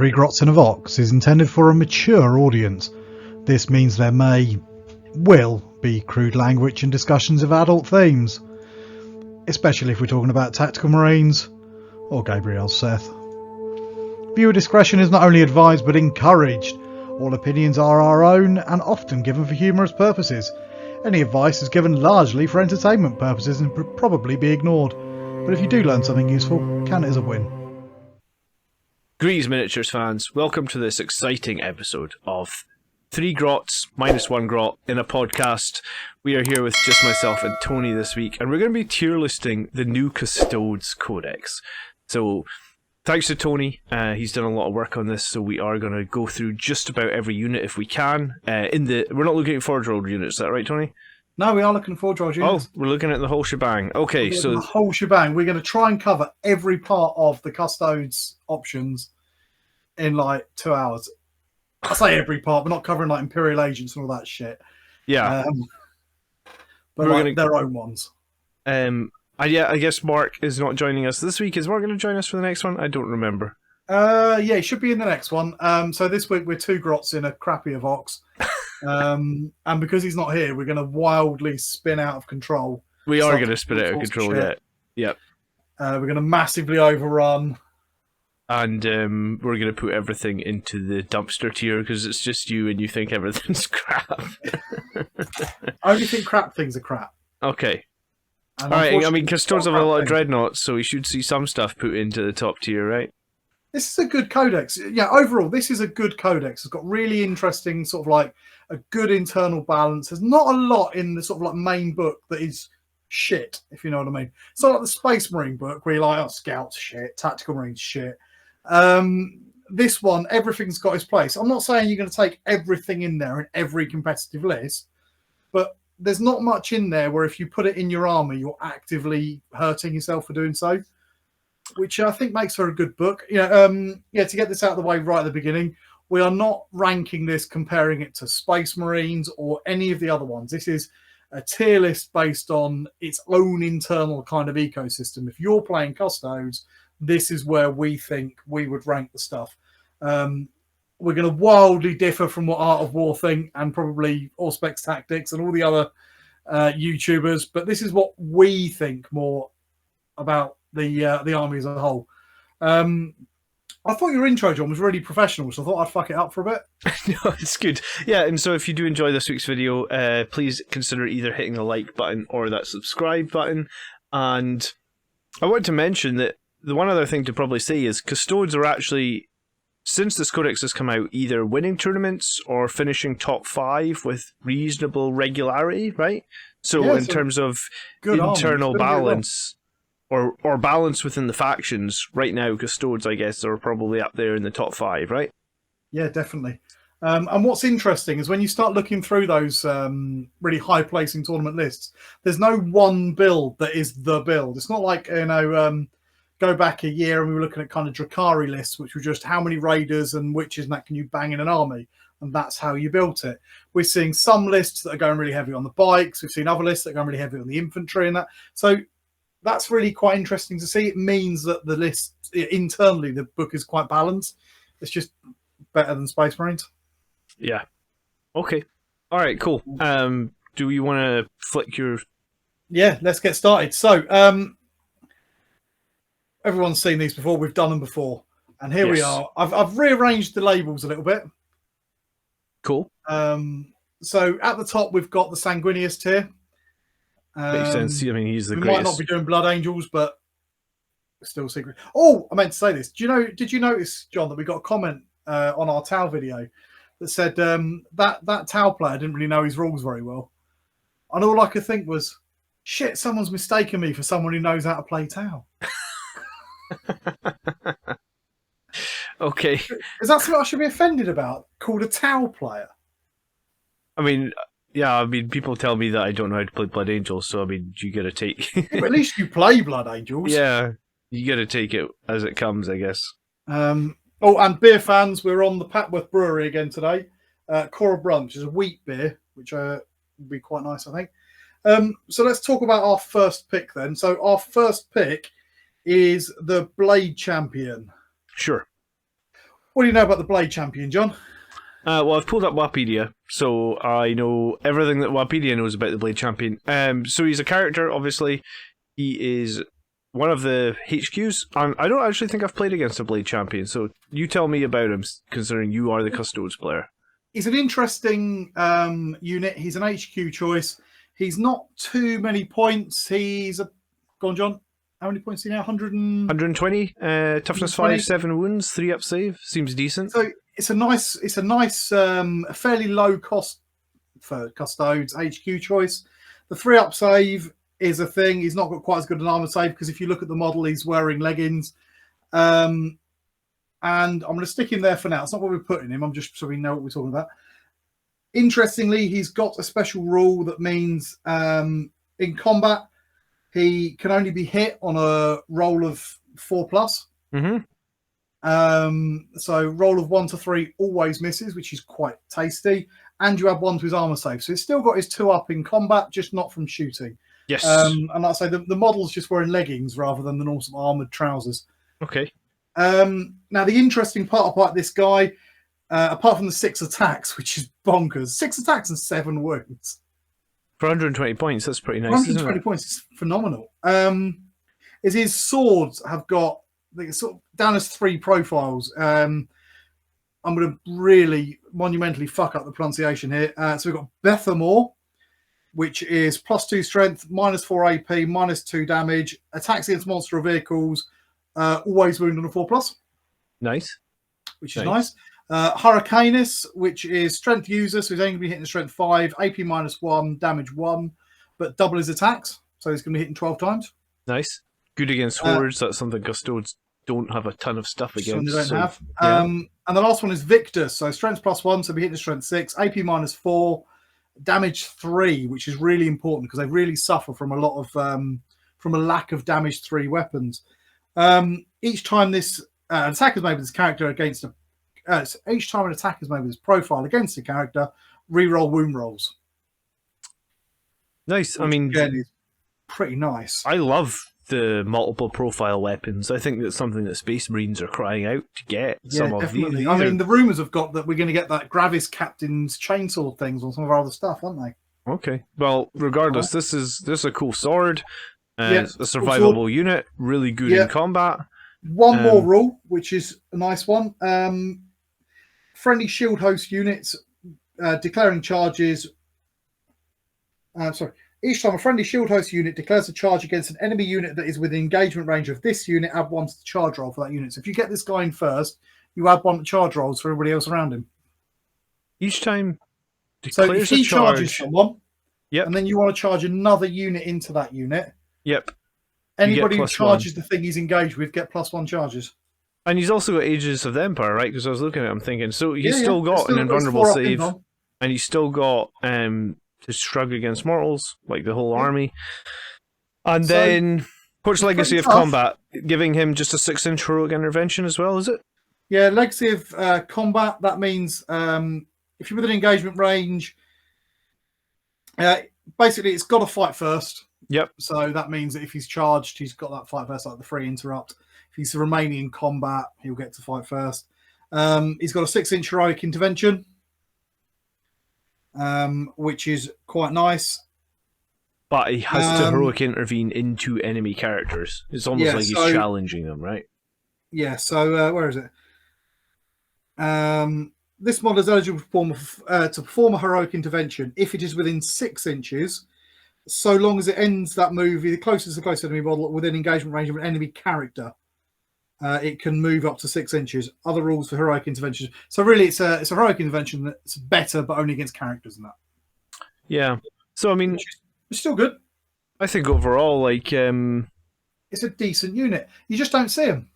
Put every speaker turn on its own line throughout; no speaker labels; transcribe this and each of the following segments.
Three Grots in a Vox is intended for a mature audience. This means there will be crude language and discussions of adult themes, especially if we're talking about tactical marines or Gabriel Seth. Viewer discretion is not only advised but encouraged. All opinions are our own and often given for humorous purposes. Any advice is given largely for entertainment purposes and would probably be ignored. But if you do learn something useful, count it as a win.
Greetings, miniatures fans. Welcome to this exciting episode of 3 Grots minus 1 Grot in a podcast. We are here with just myself and Tony this week, and we're going to be tier listing the new Custodes Codex. So, thanks to Tony. He's done a lot of work on this, so we are going to go through just about every unit if we can. We're not looking at forge-rolled units, is that right, Tony?
No, we are looking at forge-rolled units.
Oh, we're looking at the whole shebang. Okay, so
the whole shebang. We're going to try and cover every part of the Custodes options in like 2 hours. I say every part. We're not covering like Imperial Agents and all that shit.
Yeah,
but like their own ones.
I guess Mark is not joining us this week. Is Mark going to join us for the next one? I don't remember.
Yeah, he should be in the next one. So this week we're 2 Grots in a crappier Vox. And because he's not here, we're going to wildly spin out of control.
We are going to spin out of control, yeah. Yep.
We're going to massively overrun.
And we're going to put everything into the dumpster tier because it's just you and you think everything's crap.
I only think crap things are crap.
Okay.
And
alright, I mean, Custodes have a lot of dreadnoughts, so we should see some stuff put into the top tier, right?
This is a good codex. Yeah, overall, this is a good codex. It's got really interesting sort of like a good internal balance. There's not a lot in the sort of like main book that is shit, if you know what I mean. It's not like the Space Marine book where you're like, oh, Scouts shit, Tactical Marines shit. This one, everything's got its place. I'm not saying you're going to take everything in there in every competitive list, but there's not much in there where if you put it in your army, you're actively hurting yourself for doing so, which I think makes for a good book. To get this out of the way right at the beginning, we are not ranking this, comparing it to Space Marines or any of the other ones. This is a tier list based on its own internal kind of ecosystem. If you're playing Custodes, this is where we think we would rank the stuff. We're going to wildly differ from what Art of War think and probably Auspex Tactics and all the other YouTubers, but this is what we think more about the army as a whole. I thought your intro, John, was really professional, so I thought I'd fuck it up for a bit.
No, it's good. Yeah, and so if you do enjoy this week's video, please consider either hitting the like button or that subscribe button. And I want to mention that the one other thing to probably say is Custodes are actually, since this codex has come out, either winning tournaments or finishing top 5 with reasonable regularity, right? So in terms of internal balance or balance within the factions, right now Custodes, I guess, are probably up there in the top 5, right?
Yeah, definitely. And what's interesting is when you start looking through those really high-placing tournament lists, there's no one build that is the build. It's not like, go back a year and we were looking at kind of Drakari lists, which were just how many raiders and witches and that can you bang in an army, and that's how you built it. We're seeing some lists that are going really heavy on the bikes. We've seen other lists that are going really heavy on the infantry and that. So that's really quite interesting to see. It means that the list internally, the book is quite balanced. It's just better than Space Marines.
Yeah. Okay. All right. Cool. Do we want to flick your?
Yeah. Let's get started. So, everyone's seen these before. We've done them before, and here we are. I've rearranged the labels a little bit.
Cool.
So at the top we've got the Sanguinius tier.
Makes sense. I mean, he's the
we
greatest.
Might not be doing Blood Angels, but still secret. Oh, I meant to say this. Did you notice, John, that we got a comment on our Tau video that said that Tau player didn't really know his rules very well, and all I could think was, shit, someone's mistaken me for someone who knows how to play Tau.
Okay.
Is that something I should be offended about? Called a Tau player?
I mean, yeah, people tell me that I don't know how to play Blood Angels, so I mean, you gotta take...
Yeah, but at least you play Blood Angels.
Yeah, you gotta take it as it comes, I guess.
And beer fans, we're on the Patworth Brewery again today. Cora Brunch, which is a wheat beer, which would be quite nice, I think. So let's talk about our first pick then. So our first pick is the Blade Champion.
Sure.
What do you know about the Blade Champion, John?
Well, I've pulled up Wikipedia, so I know everything that Wikipedia knows about the Blade Champion. So he's a character, obviously. He is one of the HQs, and I don't actually think I've played against a Blade Champion, so you tell me about him, considering you are the Custodes player.
He's an interesting unit. He's an HQ choice. He's not too many points. Go on, John. How many points is he now?
120. Toughness
120.
5, 7 wounds, 3 up save. Seems decent.
So it's a nice, fairly low cost for Custodes HQ choice. The 3 up save is a thing. He's not got quite as good an armor save because if you look at the model, he's wearing leggings. And I'm going to stick him there for now. It's not what we're putting him. I'm just so we know what we're talking about. Interestingly, he's got a special rule that means in combat, he can only be hit on a roll of 4+. So roll of 1 to 3 always misses, which is quite tasty. And you add 1 to his armor save. So he's still got his 2 up in combat, just not from shooting.
Yes.
And like I say, the model's just wearing leggings rather than the normal armored trousers.
Okay.
Now, the interesting part about this guy, apart from the 6 attacks, which is bonkers, 6 attacks and 7 wounds.
For 120 points, that's pretty nice,
120
isn't it?
points is phenomenal. Is his swords have got sort of down as 3 profiles. I'm going to really monumentally fuck up the pronunciation here. So we've got Bethamore, which is +2 strength, -4 AP, -2 damage, attacks against monster or vehicles, always wound on a 4+.
Nice.
Which is nice. Hurricanus, which is strength user, so he's only going to be hitting strength 5, AP -1, damage 1, but double his attacks, so he's going to be hitting 12 times.
Nice. Good against swords. That's something Custodes don't have a ton of stuff against.
They don't have.
Yeah.
And the last one is Victus, so strength +1, so he'll be hitting strength 6, AP -4, damage 3, which is really important because they really suffer from a lot of from a lack of damage 3 weapons. Each time this attack is made with this character against each time an attack is made with this profile against a character, reroll wound rolls.
Nice. I mean,
again, is pretty nice.
I love the multiple profile weapons. I think that's something that Space Marines are crying out to get.
Yeah, definitely. I mean, the rumours have got that we're going to get that Gravis Captain's chainsaw things on some of our other stuff, aren't they?
Okay. Well, regardless, this is a cool sword.
Yeah,
it's a survivable unit, really good in combat.
One more rule, which is a nice one. Friendly shield host units declaring charges. Each time a friendly shield host unit declares a charge against an enemy unit that is within engagement range of this unit, add 1 to the charge roll for that unit. So if you get this guy in first, you add 1 to charge rolls for everybody else around him.
Each time
so if he charges someone,
yep,
and then you want to charge another unit into that unit,
yep,
anybody who charges the thing he's engaged with get +1 charges.
And he's also got Aegis of the Empire, right? Because I was looking at him thinking, so he's still got an invulnerable save, and he's still got to shrug against mortals, like the whole army. And then, what's Legacy of Combat? Giving him just a 6-inch heroic intervention as well, is it?
Yeah, Legacy of Combat, that means if you're within engagement range, basically it's got to fight first.
Yep.
So that means that if he's charged, he's got that fight first, like the free interrupt. If he's remaining in combat, he'll get to fight first. He's got a 6-inch heroic intervention, which is quite nice.
But he has to heroic intervene into enemy characters. It's almost like he's challenging them, right?
Yeah, so where is it? This model is eligible to perform a heroic intervention if it is within 6 inches, so long as it ends that move, the closest enemy model within engagement range of an enemy character. It can move up to 6 inches. Other rules for heroic interventions. So really, it's a heroic intervention that's better, but only against characters and that.
Yeah. So I mean,
it's still good.
I think overall, like,
it's a decent unit. You just don't see him.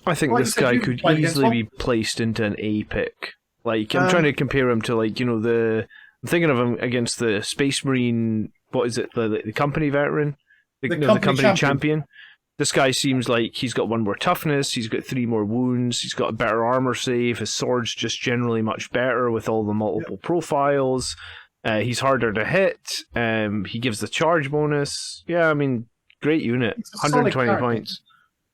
I think this guy could easily be placed into an A pick. Like, I'm trying to compare him to, like, I'm thinking of him against the Space Marine. What is it? The company veteran, the company champion. This guy seems like he's got 1 more toughness, he's got 3 more wounds, he's got a better armor save, his sword's just generally much better with all the multiple profiles. He's harder to hit, he gives the charge bonus. Yeah, I mean, great unit. 120 points.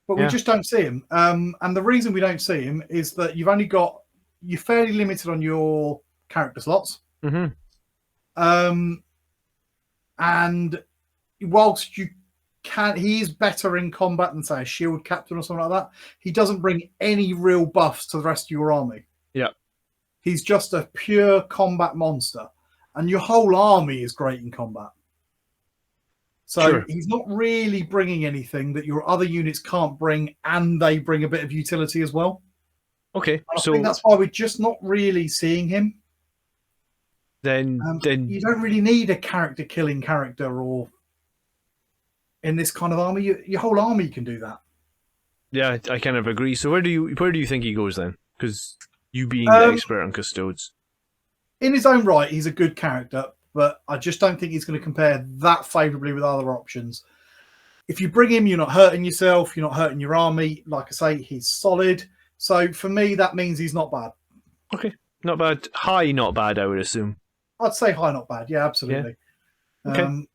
but we just don't see him. And the reason we don't see him is that you're fairly limited on your character slots.
Mm-hmm.
And whilst he is better in combat than, say, a shield captain or something like that, he doesn't bring any real buffs to the rest of your army.
Yeah.
He's just a pure combat monster. And your whole army is great in combat. So he's not really bringing anything that your other units can't bring, and they bring a bit of utility as well.
Okay,
I think that's why we're just not really seeing him.
Then
you don't really need a character-killing character, or in this kind of army, your whole army can do that.
Yeah, I kind of agree. So where do you think he goes then? Because you being the expert on Custodes.
In his own right, he's a good character, but I just don't think he's going to compare that favourably with other options. If you bring him, you're not hurting yourself, you're not hurting your army. Like I say, he's solid. So for me, that means he's not bad.
Okay, not bad. High, not bad, I would assume.
I'd say high, not bad. Yeah, absolutely.
Yeah. Okay.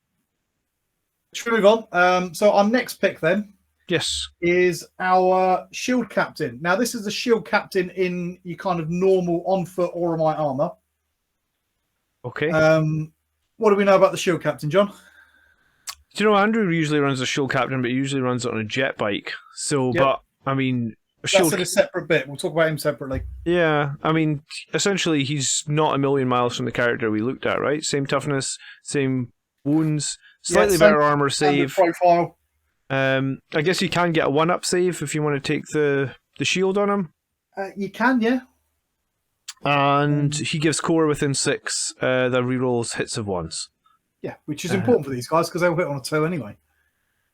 Should we move on? So our next pick then is our shield captain. Now, this is the shield captain in your kind of normal on-foot Oromite armour.
Okay.
What do we know about the shield captain, John?
Do you know, Andrew usually runs a shield captain, but he usually runs it on a jet bike. So, but, I mean...
That's in a separate bit. We'll talk about him separately.
Yeah, I mean, essentially, he's not a million miles from the character we looked at, right? Same toughness, same wounds, slightly better armor save.
Profile.
I guess you can get a 1-up save if you want to take the shield on him.
You can, yeah.
And he gives core within 6 that rerolls hits of 1s.
Yeah, which is important for these guys because they'll hit on a 2 anyway.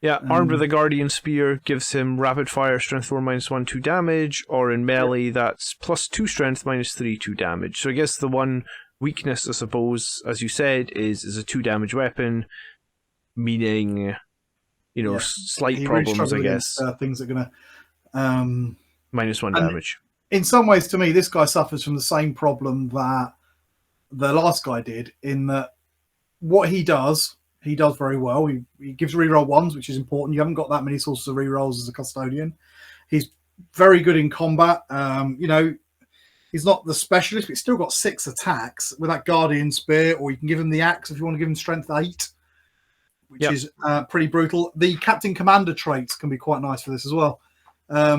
Yeah, armed with a Guardian Spear gives him rapid fire, strength 4, -1, 2 damage, or in melee, that's +2 strength, -3, 2 damage. So I guess the one weakness, I suppose, as you said, is a 2 damage weapon, meaning, slight problems, I guess.
Things that are going to...
-1 damage.
In some ways, to me, this guy suffers from the same problem that the last guy did, in that what he does very well. He gives reroll 1s, which is important. You haven't got that many sources of rerolls as a custodian. He's very good in combat. He's not the specialist, but he's still got 6 attacks with that Guardian Spear, or you can give him the axe if you want to give him strength 8, which is pretty brutal. The Captain Commander traits can be quite nice for this as well. I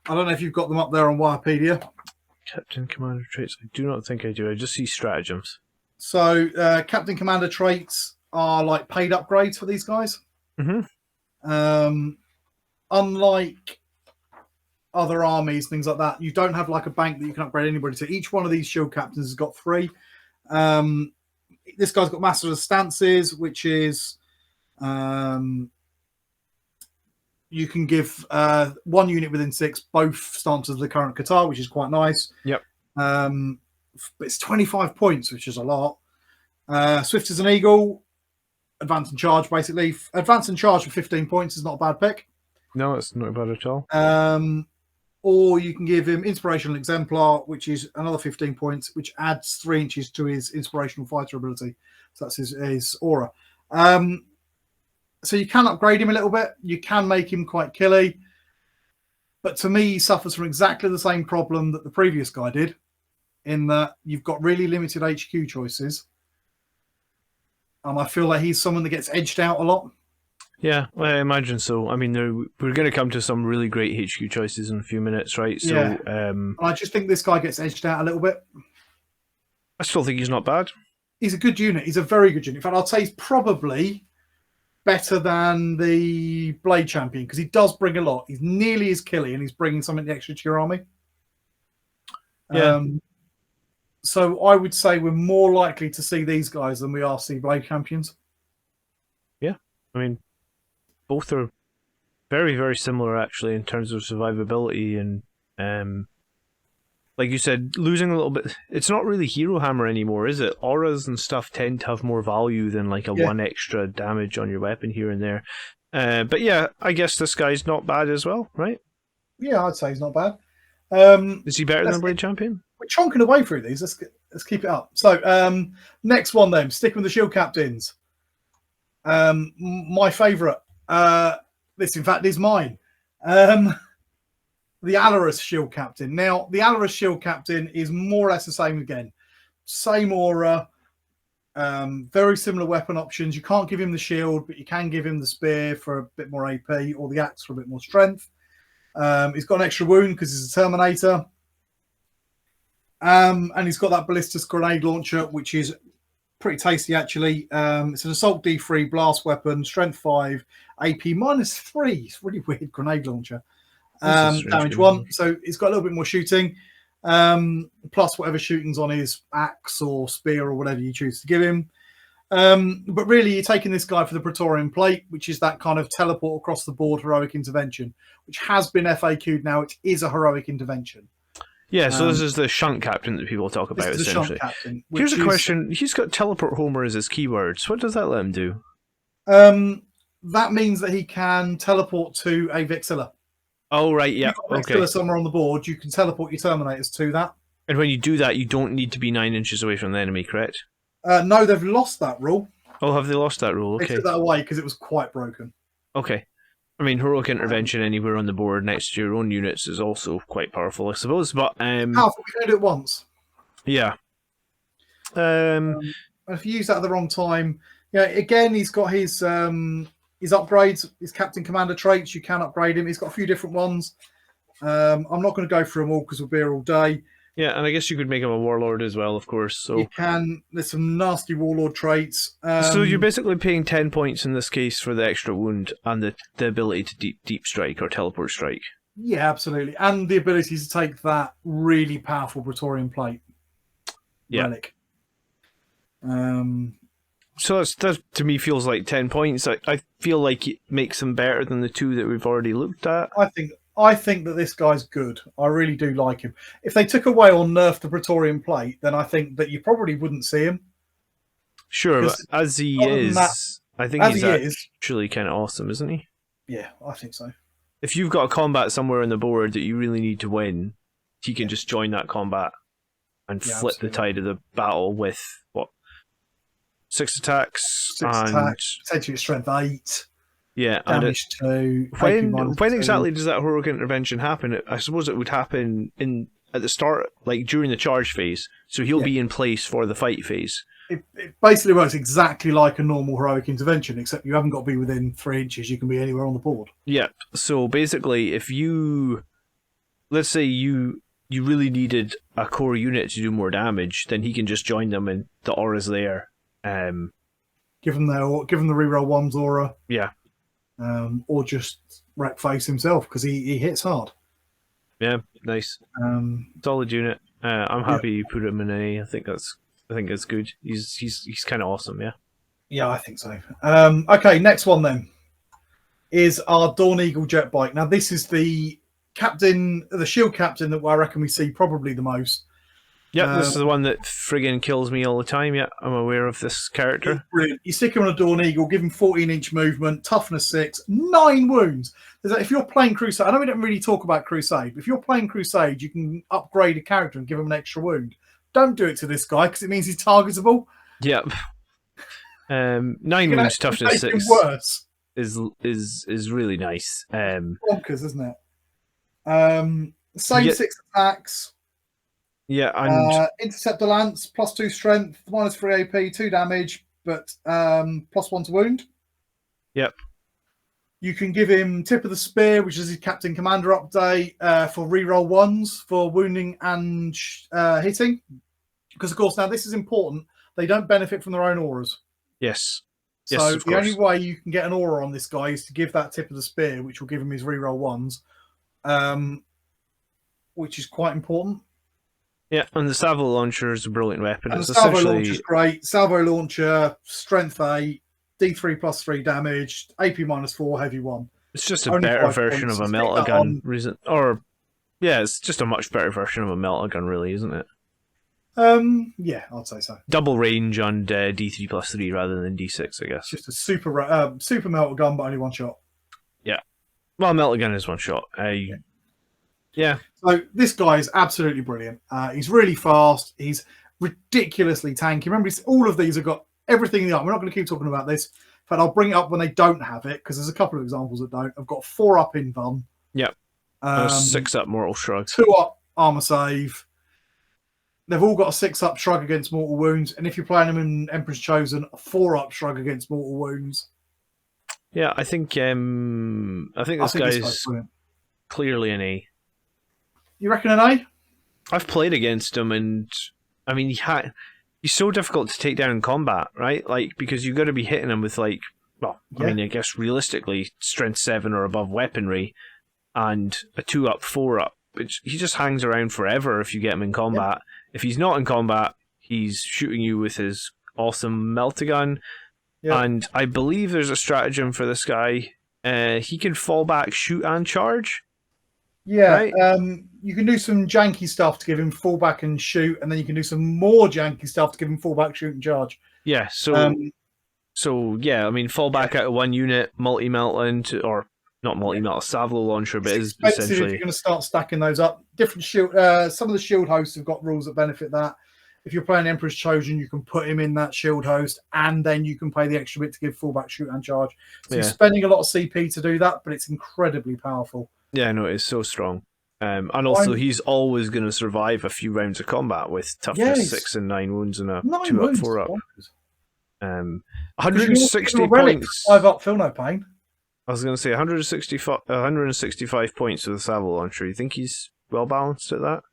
don't know if you've got them up there on Wikipedia.
Captain Commander traits? I do not think I do. I just see stratagems.
So Captain Commander traits are like paid upgrades for these guys.
Mm-hmm.
Unlike other armies, things like that, you don't have like a bank that you can upgrade anybody to. Each one of these shield captains has got 3. This guy's got Master of Stances, which is you can give 1 unit within 6 both stances of the current Qatar, which is quite nice.
Yep.
But it's 25 points, which is a lot. Swift as an Eagle, advance and charge, basically. Advance and charge for 15 points is not a bad pick.
No, it's not bad at all.
Or you can give him Inspirational Exemplar, which is another 15 points, which adds 3 inches to his Inspirational Fighter ability. So that's his aura. So you can upgrade him a little bit. You can make him quite killy. But to me, he suffers from exactly the same problem that the previous guy did, in that you've got really limited HQ choices. And I feel like he's someone that gets edged out a lot.
Yeah, I imagine so. I mean, we're going to come to some really great HQ choices in a few minutes, right? So,
yeah. I just think this guy gets edged out a little bit.
I still think he's not bad.
He's a good unit. He's a very good unit. In fact, I'd say he's probably better than the Blade Champion, because he does bring a lot. He's nearly as killy, and he's bringing something extra to your army.
Yeah.
So I would say we're more likely to see these guys than we are see Blade Champions.
Yeah, I mean, both are very, very similar, actually, in terms of survivability and, like you said, losing a little bit. It's not really Hero Hammer anymore, is it? Auras and stuff tend to have more value than like a 1 extra damage on your weapon here and there. But yeah, I guess this guy's not bad as well, right?
Yeah, I'd say he's not bad.
Is he better than Blade Champion?
We're chonking away through these. Let's keep it up. So next one then, sticking with the shield captains. My favourite. This, in fact, is mine. The Alarus Shield Captain. Now, the Alarus Shield Captain is more or less the same again. Same aura, very similar weapon options. You can't give him the shield, but you can give him the spear for a bit more AP or the axe for a bit more strength. He's got an extra wound because he's a Terminator. And he's got that ballistus grenade launcher, which is pretty tasty, actually. It's an assault D3 blast weapon, strength 5, AP -3. It's a really weird grenade launcher. Damage 1. So he's got a little bit more shooting. Plus whatever shooting's on his axe or spear or whatever you choose to give him. But really, you're taking this guy for the Praetorian Plate, which is that kind of teleport across the board heroic intervention, which has been FAQ'd now. It is a heroic intervention.
Yeah, so this is the shunt captain that people talk about, essentially.
Captain,
here's a question. He's got teleport Homer as his keywords. What does that let him do?
That means that he can teleport to a Vexilla.
Oh, right, yeah.
Okay. Somewhere on the board, you can teleport your Terminators to that.
And when you do that, you don't need to be 9 inches away from the enemy, correct?
No, they've lost that rule.
Oh, have they lost that rule? Okay.
They took that away because it was quite broken.
Okay. I mean, heroic intervention anywhere on the board next to your own units is also quite powerful, I suppose. But
powerful, we can do it once.
Yeah.
If you use that at the wrong time, yeah. Again, he's got his upgrades, his captain commander traits. You can upgrade him. He's got a few different ones. I'm not going to go through them all because we'll be here all day.
Yeah, and I guess you could make him a warlord as well, of course. So
you can. There's some nasty warlord traits.
So you're basically paying 10 points in this case for the extra wound and the ability to deep strike or teleport strike.
Yeah, absolutely, and the ability to take that really powerful Praetorian Plate relic.
So that to me feels like 10 points. I feel like it makes them better than the two that we've already looked at.
I think that this guy's good. I really do like him. If they took away or nerfed the Praetorian Plate, then I think that you probably wouldn't see him.
Sure, but as he is, I think he's actually kind of awesome, isn't he?
Yeah, I think so.
If you've got a combat somewhere on the board that you really need to win, he can just join that combat and flip the tide of the battle with, 6 attacks?
Potentially strength 8.
Yeah,
damage 2.
When exactly does that heroic intervention happen? I suppose it would happen at the start, like during the charge phase. So he'll be in place for the fight phase.
It basically works exactly like a normal heroic intervention, except you haven't got to be within 3 inches. You can be anywhere on the board. Yeah.
So basically, if let's say you really needed a core unit to do more damage, then he can just join them and the aura's there.
Give them the reroll 1's aura.
Yeah.
Or just wreck face himself because he hits hard.
Yeah, nice. Solid unit. I'm happy you put him in A. I think it's good. He's kind of awesome. Yeah.
Yeah, I think so. Okay, next one then is our Dawn Eagle jet bike. Now this is the captain, the shield captain that I reckon we see probably the most.
Yeah, this is the one that friggin' kills me all the time. Yeah, I'm aware of this character.
Brilliant. You stick him on a Dawn Eagle, give him 14-inch movement, toughness 6, 9 wounds. If you're playing Crusade, I know we don't really talk about Crusade, but if you're playing Crusade, you can upgrade a character and give him an extra wound. Don't do it to this guy because it means he's targetable.
Yep. 9 wounds, toughness 6
worse.
is really nice.
Bonkers, isn't it? Same 6 attacks.
Yeah, and
Interceptor Lance, +2 strength, -3 AP, 2 damage, but +1 to wound.
Yep.
You can give him Tip of the Spear, which is his Captain Commander update for reroll 1s for wounding and hitting. Because, of course, now this is important. They don't benefit from their own auras.
Yes.
So the only way you can get an aura on this guy is to give that Tip of the Spear, which will give him his reroll 1s, which is quite important.
Yeah, and the salvo launcher is a brilliant weapon.
And the salvo launcher is great. Salvo launcher, strength 8, D3 +3 damage, AP -4, heavy 1.
It's just a better version of a melta gun, it's just a much better version of a melta gun, really, isn't it?
Yeah, I'd say so.
Double range on D3 +3 rather than D6, I guess.
It's just a super melta gun, but only 1 shot.
Yeah, well, melta gun is 1 shot. Yeah.
So this guy is absolutely brilliant. He's really fast. He's ridiculously tanky. Remember, all of these have got everything in the art. We're not going to keep talking about this. In fact, I'll bring it up when they don't have it, because there's a couple of examples that don't. I've got 4 up in Vun.
Yep. 6-up mortal shrug.
2-up armor save. They've all got a 6-up shrug against mortal wounds, and if you're playing them in Emperor's Chosen, a 4-up shrug against mortal wounds.
Yeah, I think this guy's clearly an A.
You reckon an A?
I've played against him, and I mean, he's so difficult to take down in combat, right? Like, because you've got to be hitting him with, like, well, I mean, I guess realistically, strength 7 or above weaponry, and a 2-up, 4-up. He just hangs around forever if you get him in combat. If he's not in combat, he's shooting you with his awesome meltagun. And I believe there's a stratagem for this guy. He can fall back, shoot, and charge.
Yeah,
right?
You can do some janky stuff to give him fall back and shoot, and then you can do some more janky stuff to give him fall back, shoot, and charge.
Yeah, so yeah, I mean, fall back out of one unit, multi-melt, or not multi-melt, a Savlo launcher, but it's essentially...
if you're going to start stacking those up. Different shield, some of the shield hosts have got rules that benefit that. If you're playing Emperor's Chosen, you can put him in that shield host, and then you can pay the extra bit to give fullback, shoot, and charge. So you're spending a lot of CP to do that, but it's incredibly powerful. Yeah,
no, it's so strong. And also, he's always going to survive a few rounds of combat with toughness 6 and 9 wounds and a 2-up, 4-up. 160 points.
5-up, feel no pain.
I was going to say 165 points with a Savile launcher. You think he's well balanced at that?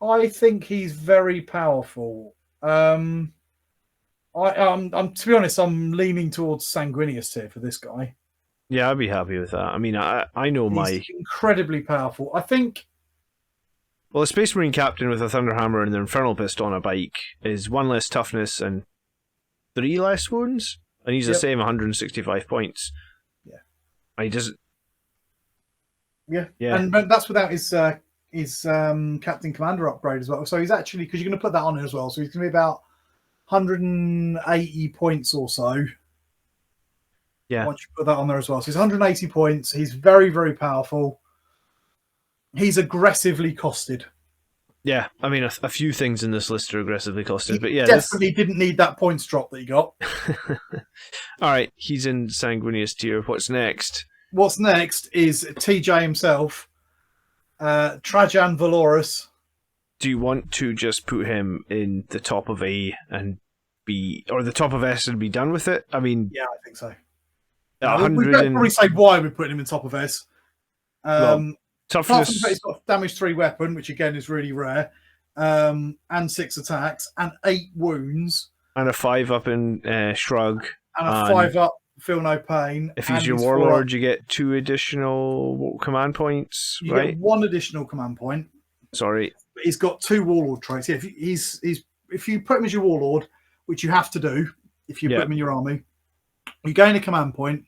I think he's very powerful. I'm to be honest, I'm leaning towards Sanguinius here for this guy.
Yeah, I'd be happy with that. I mean, I know
he's incredibly powerful. I think.
Well, a Space Marine captain with a Thunderhammer and the Infernal Pist on a bike is 1 less toughness and 3 less wounds, and he's the same 165 points.
Yeah,
he doesn't.
Yeah, and that's without his Captain Commander upgrade as well. So he's actually, because you're going to put that on as well, so he's going to be about 180 points or so.
Yeah.
Once you put that on there as well. So he's 180 points. He's very, very powerful. He's aggressively costed.
Yeah, I mean, a few things in this list are aggressively costed, but yeah.
Definitely didn't need that points drop that he got.
All right, he's in Sanguinius tier. What's next?
What's next is TJ himself, Trajan Valorous.
Do you want to just put him in the top of A and B, or the top of S and be done with it? I mean,
yeah, I think so.
We
could probably say why we're putting him in top of S.
Toughness.
He's got damage 3 weapon, which again is really rare, and 6 attacks, and 8 wounds,
and a 5-up in shrug,
and a 5-up feel no pain.
If he's your warlord, you get 2 additional command points.
You get 1 additional command point.
Sorry,
but he's got 2 warlord traits. Yeah, if you put him as your warlord, which you have to do if you put him in your army, you gain a command point.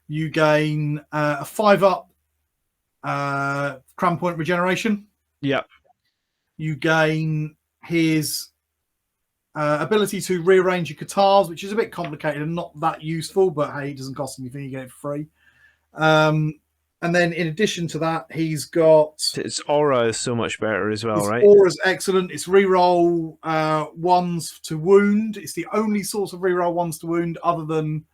You gain a 5-up command point regeneration.
Yep.
You gain his ability to rearrange your katars, which is a bit complicated and not that useful, but hey, it doesn't cost anything. You get it for free. And then in addition to that, he's got...
His aura is so much better as well, right?
His aura's excellent. It's reroll 1s to wound. It's the only source of reroll 1s to wound other than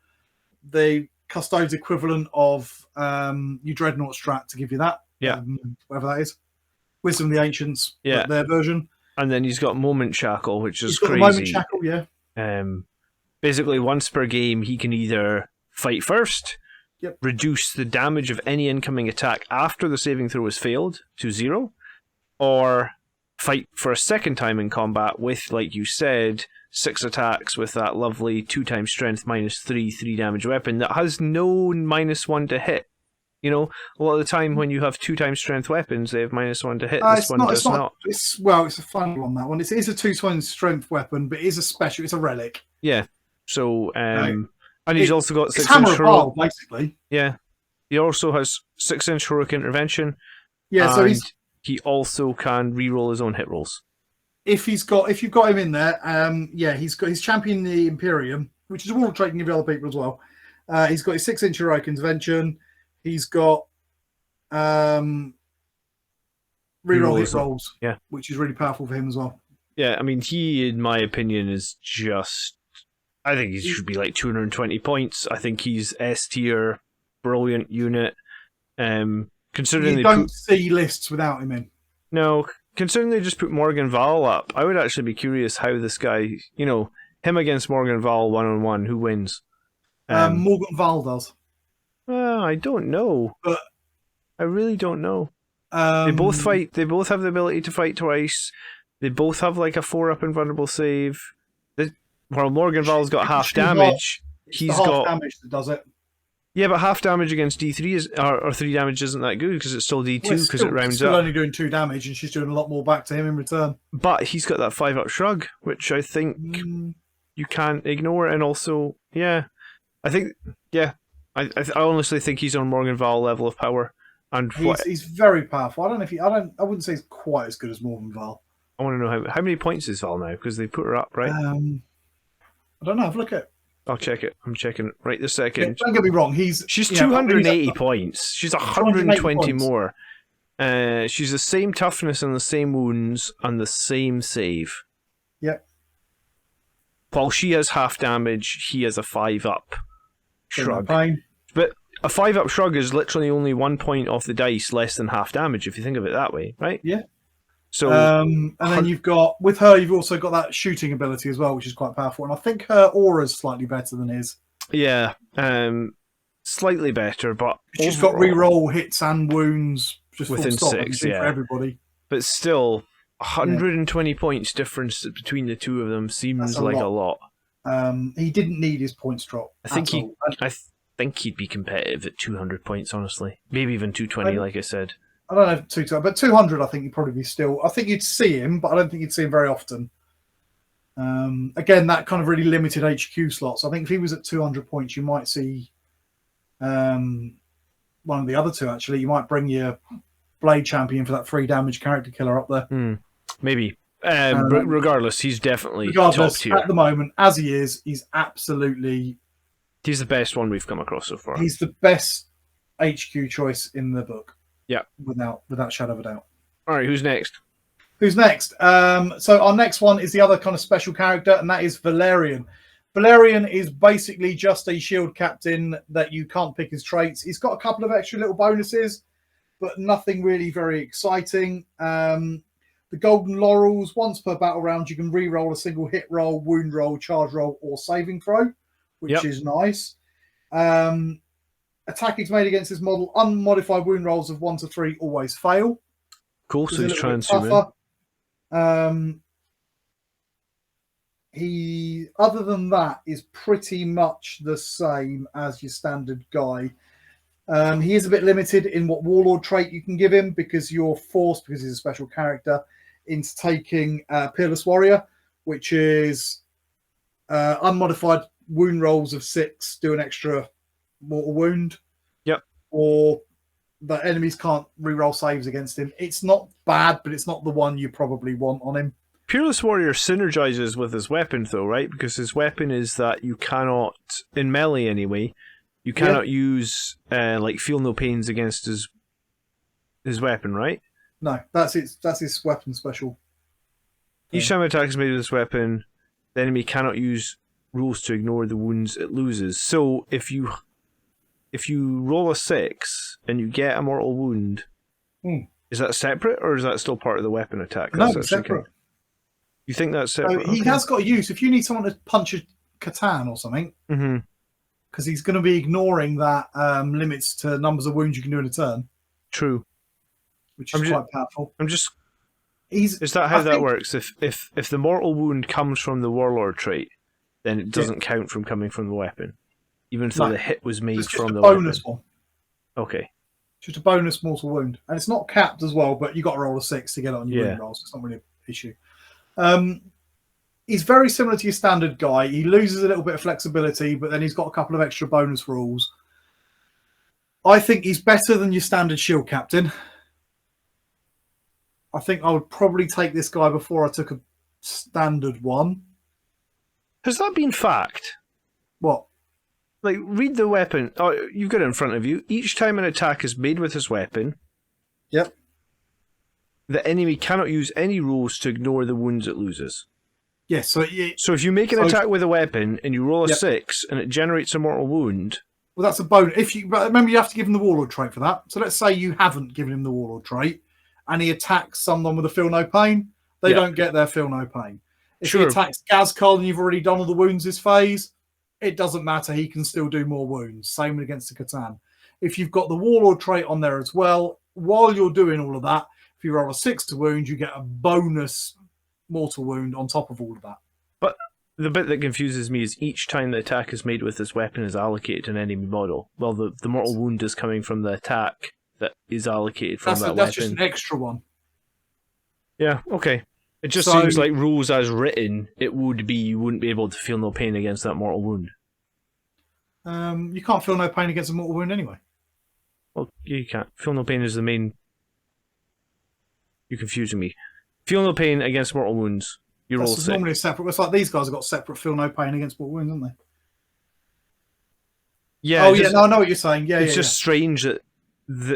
the Custodes equivalent of your Dreadnought strat to give you that.
Yeah.
Whatever that is. Wisdom of the Ancients, their version.
And then he's got Moment Shackle, which is crazy.
Moment Shackle, yeah.
Basically, once per game, he can either fight first, reduce the damage of any incoming attack after the saving throw has failed to 0, or fight for a second time in combat with, like you said, 6 attacks with that lovely 2x strength -3, 3 damage weapon that has no -1 to hit. You know, a lot of the time when you have 2x strength weapons, they have -1 to hit. This one does not.
It's a fun on that one. It is a 2x strength weapon, but it is a special. It's a relic.
Yeah. So, and he's also got
6-inch heroic, basically.
Yeah. He also has 6-inch heroic intervention.
Yeah. So
he also can reroll his own hit rolls.
If you've got him in there, he's championing the Imperium, which is a warlord trait you can give other people as well. He's got his 6-inch heroic intervention. He's got reroll hit rolls, which is really powerful for him as well.
Yeah, I mean, he, in my opinion, is just... I think he should be like 220 points. I think he's S tier, brilliant unit. Because Considering
You
they
don't
put,
see lists without him in.
no, considering they just put Morgan Val up, I would actually be curious how this guy, him against Morgan Val 1-on-1, who wins?
Morgan Val does.
I don't know.
But
I really don't know. They both
Um,
fight. They both have the ability to fight twice. They both have like a 4-up invulnerable save. While Morgan Val's got half
It's too hot.
damage,
it's
he's
the half
got
damage that does it.
yeah, but half damage against D3 is or 3 damage isn't that good because it's still D2
Well, it's
because it rounds
still
up.
only doing 2 damage, and she's doing a lot more back to him in return.
But he's got that 5-up shrug, which I think you can't ignore. And also, yeah, I think I honestly think he's on Morgan Val level of power. And
He's very powerful. I don't know if I wouldn't say he's quite as good as Morgan Val.
I want to know how many points is Val now because they put her up, right?
I don't know. Have a look at.
I'll check it. I'm checking right this
Yeah,
second.
don't get me wrong.
She's
you know,
280 points. She's 120
points.
more. She's the same toughness and the same wounds and the same save.
Yep.
While she has half damage, he has a 5-up shrug.
Pain.
But a 5-up shrug is literally only 1 point off the dice less than half damage if you think of it that way, right?
Yeah.
So,
And then you've also got that shooting ability as well, which is quite powerful. And I think her aura's slightly better than his.
yeah, slightly better, but
She's got
overall-
reroll hits and wounds just
Within
full stop,
6,
for
yeah.
everybody.
But still, 120 points difference between the two of them seems
That's a
like a
lot.
lot.
He didn't need his points drop.
I think
at all.
I think he'd be competitive at 200 points, honestly. Maybe even 220, like I said.
I don't know if 200, but 200, I think you'd probably be still. I think you'd see him, but I don't think you'd see him very often. Again, that kind of really limited HQ slots. I think if he was at 200 points, you might see one of the other two, actually. You might bring your Blade Champion for that 3 damage character killer up there.
Maybe. Regardless, he's definitely top tier.
At the moment, as he is, he's absolutely...
He's the best one we've come across so far.
He's the best HQ choice in the book.
Yeah.
Without shadow of a doubt.
All right, who's next?
Who's next? So our next one is the other kind of special character, and that is Valerian. Valerian is basically just a shield captain that you can't pick his traits. He's got a couple of extra little bonuses, but nothing really very exciting. The Golden Laurels, once per battle round, you can re-roll a single hit roll, wound roll, charge roll, or saving throw, which is nice. Attackings made against this model, unmodified wound rolls of 1 to 3 always fail.
Cool, so he's trying
to he, other than that, is pretty much the same as your standard guy. He is a bit limited in what warlord trait you can give him because you're forced, because he's a special character, into taking Peerless Warrior, which is unmodified wound rolls of 6, do an extra mortal wound.
Yep.
Or the enemies can't reroll saves against him. It's not bad, but it's not the one you probably want on him.
Peerless Warrior synergizes with his weapon, though, right? Because his weapon is that you cannot, in melee anyway, you cannot use feel no pains against his weapon, right?
No, that's his weapon special.
Each time an attack is made with this weapon, the enemy cannot use rules to ignore the wounds it loses. So if you roll a 6 and you get a mortal wound, is that separate or is that still part of the weapon attack?
No, it's separate.
You think that's separate?
So he has got use. If you need someone to punch a Catan or something, because he's going to be ignoring that limits to numbers of wounds you can do in a turn.
True.
Which is quite powerful.
Is that how that works? If the mortal wound comes from the warlord trait, then it doesn't count from coming from the weapon, even though the hit was made from the
bonus
weapon.
One.
Okay.
Just a bonus mortal wound, and it's not capped as well. But you got to roll a 6 to get it on your wound rolls. It's not really an issue. He's very similar to your standard guy. He loses a little bit of flexibility, but then he's got a couple of extra bonus rules. I think he's better than your standard shield captain. I think I would probably take this guy before I took a standard one.
Has that been fact?
What?
Like, read the weapon. Oh, you've got it in front of you. Each time an attack is made with his weapon,
yep,
the enemy cannot use any rules to ignore the wounds it loses.
Yes.
So if you make an attack with a weapon and you roll a 6 and it generates a mortal wound,
Well, that's a bonus. But remember, you have to give him the Warlord trait for that. So let's say you haven't given him the Warlord trait, and he attacks someone with a Feel No Pain. They don't get their Feel No Pain. If he attacks Gazkal and you've already done all the wounds this phase, it doesn't matter. He can still do more wounds. Same against the Catan. If you've got the Warlord trait on there as well, while you're doing all of that, if you roll a 6 to wound, you get a bonus mortal wound on top of all of that.
But the bit that confuses me is each time the attack is made with this weapon is allocated to an enemy model. Well, the mortal wound is coming from the attack that is allocated from that weapon.
That's just an extra one.
Yeah, okay. It just seems like rules as written, it would be you wouldn't be able to feel no pain against that mortal wound.
You can't feel no pain against a mortal wound anyway.
Well, you can't. Feel no pain is the main... You're confusing me. Feel no pain against mortal wounds. You roll 6.
Normally separate. It's like these guys have got separate feel no pain against mortal wounds, haven't they?
Yeah.
Oh, yeah, no, I know what you're saying. Yeah,
it's just strange that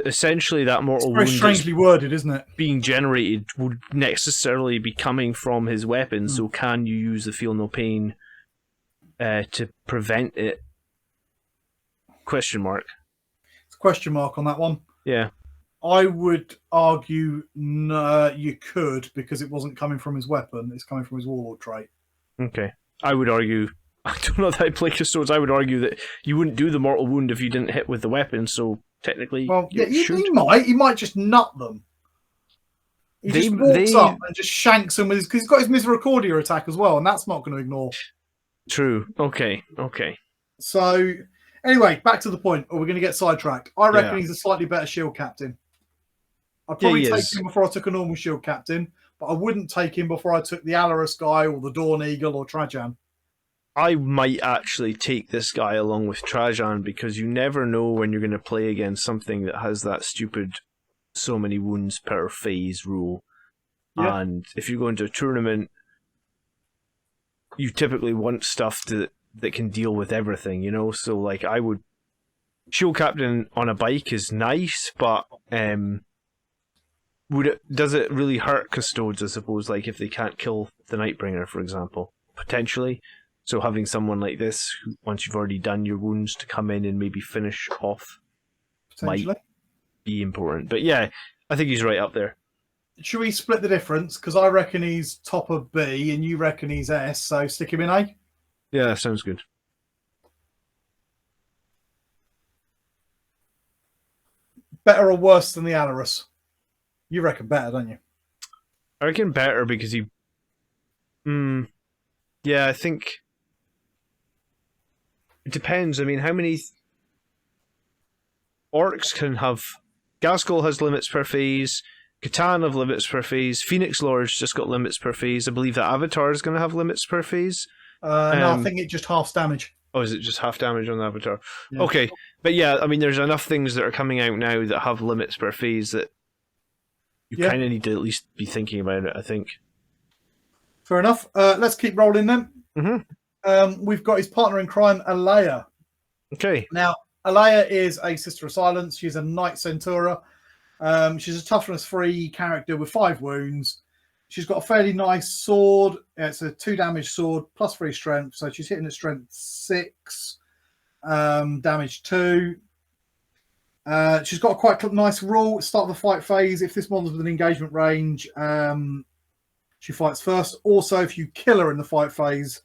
essentially that mortal wound,
very strangely worded, isn't it?
Being generated would necessarily be coming from his weapon. So can you use the feel no pain to prevent it? Question mark.
It's a question mark on that one.
Yeah.
I would argue no, you could, because it wasn't coming from his weapon. It's coming from his Warlord trait.
Okay. I would argue... I don't know that I play Custodes. I would argue that you wouldn't do the mortal wound if you didn't hit with the weapon, so technically...
Well, yeah, he might. He might just nut them. He just walks up and just shanks them with his... Because he's got his Misericordia attack as well, and that's not going to ignore.
True. Okay.
So, anyway, back to the point, or we're going to get sidetracked. I reckon he's a slightly better shield captain. I'd probably take him before I took a normal shield captain, but I wouldn't take him before I took the Alarus guy or the Dawn Eagle or Trajan.
I might actually take this guy along with Trajan because you never know when you're going to play against something that has that stupid so many wounds per phase rule. Yeah. And if you go into a tournament, you typically want stuff that can deal with everything, you know? So, like, I would... Shield Captain on a bike is nice, but... does it really hurt Custodes, I suppose, like if they can't kill the Nightbringer, for example? Potentially. So having someone like this, once you've already done your wounds, to come in and maybe finish off might be important. But yeah, I think he's right up there.
Should we split the difference? Because I reckon he's top of B and you reckon he's S, so stick him in A?
Yeah, that sounds good.
Better or worse than the Alarus? You reckon better, don't you?
I reckon better because he... Yeah, I think... It depends. I mean, how many... Orcs can have... Gazkal has limits per phase. Catan have limits per phase. Phoenix Lord's just got limits per phase. I believe that Avatar is going to have limits per phase.
No, I think it just halves damage.
Oh, is it just half damage on the Avatar?
Yeah.
Okay. But yeah, I mean, there's enough things that are coming out now that have limits per phase that you kind of need to at least be thinking about it, I think.
Fair enough. Let's keep rolling then. We've got his partner in crime, Alea.
Okay.
Now, Alea is a Sister of Silence. She's a Knight Centaura. She's a toughness 3 character with 5 wounds. She's got a fairly nice sword. It's a 2 damage sword plus 3 strength. So she's hitting at strength 6, damage 2. She's got a quite nice rule. Start of the fight phase. If this model's within engagement range, she fights first. Also, if you kill her in the fight phase,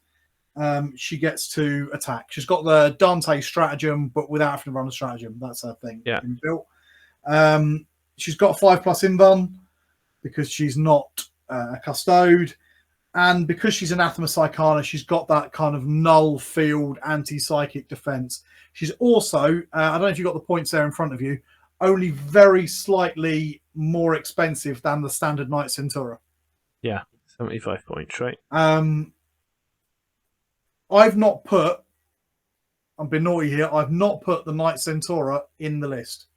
she gets to attack. She's got the Dante stratagem, but without having to run a stratagem. That's her thing.
Yeah.
Built. She's got a 5+ invuln because she's not a custode. And because she's Anathema Psychana, she's got that kind of null field anti-psychic defense. She's also, I don't know if you've got the points there in front of you, only very slightly more expensive than the standard Knight Centaura.
Yeah, 75 points, right?
I've not put, I'm being naughty here, I've not put the Knight Centaura in the list.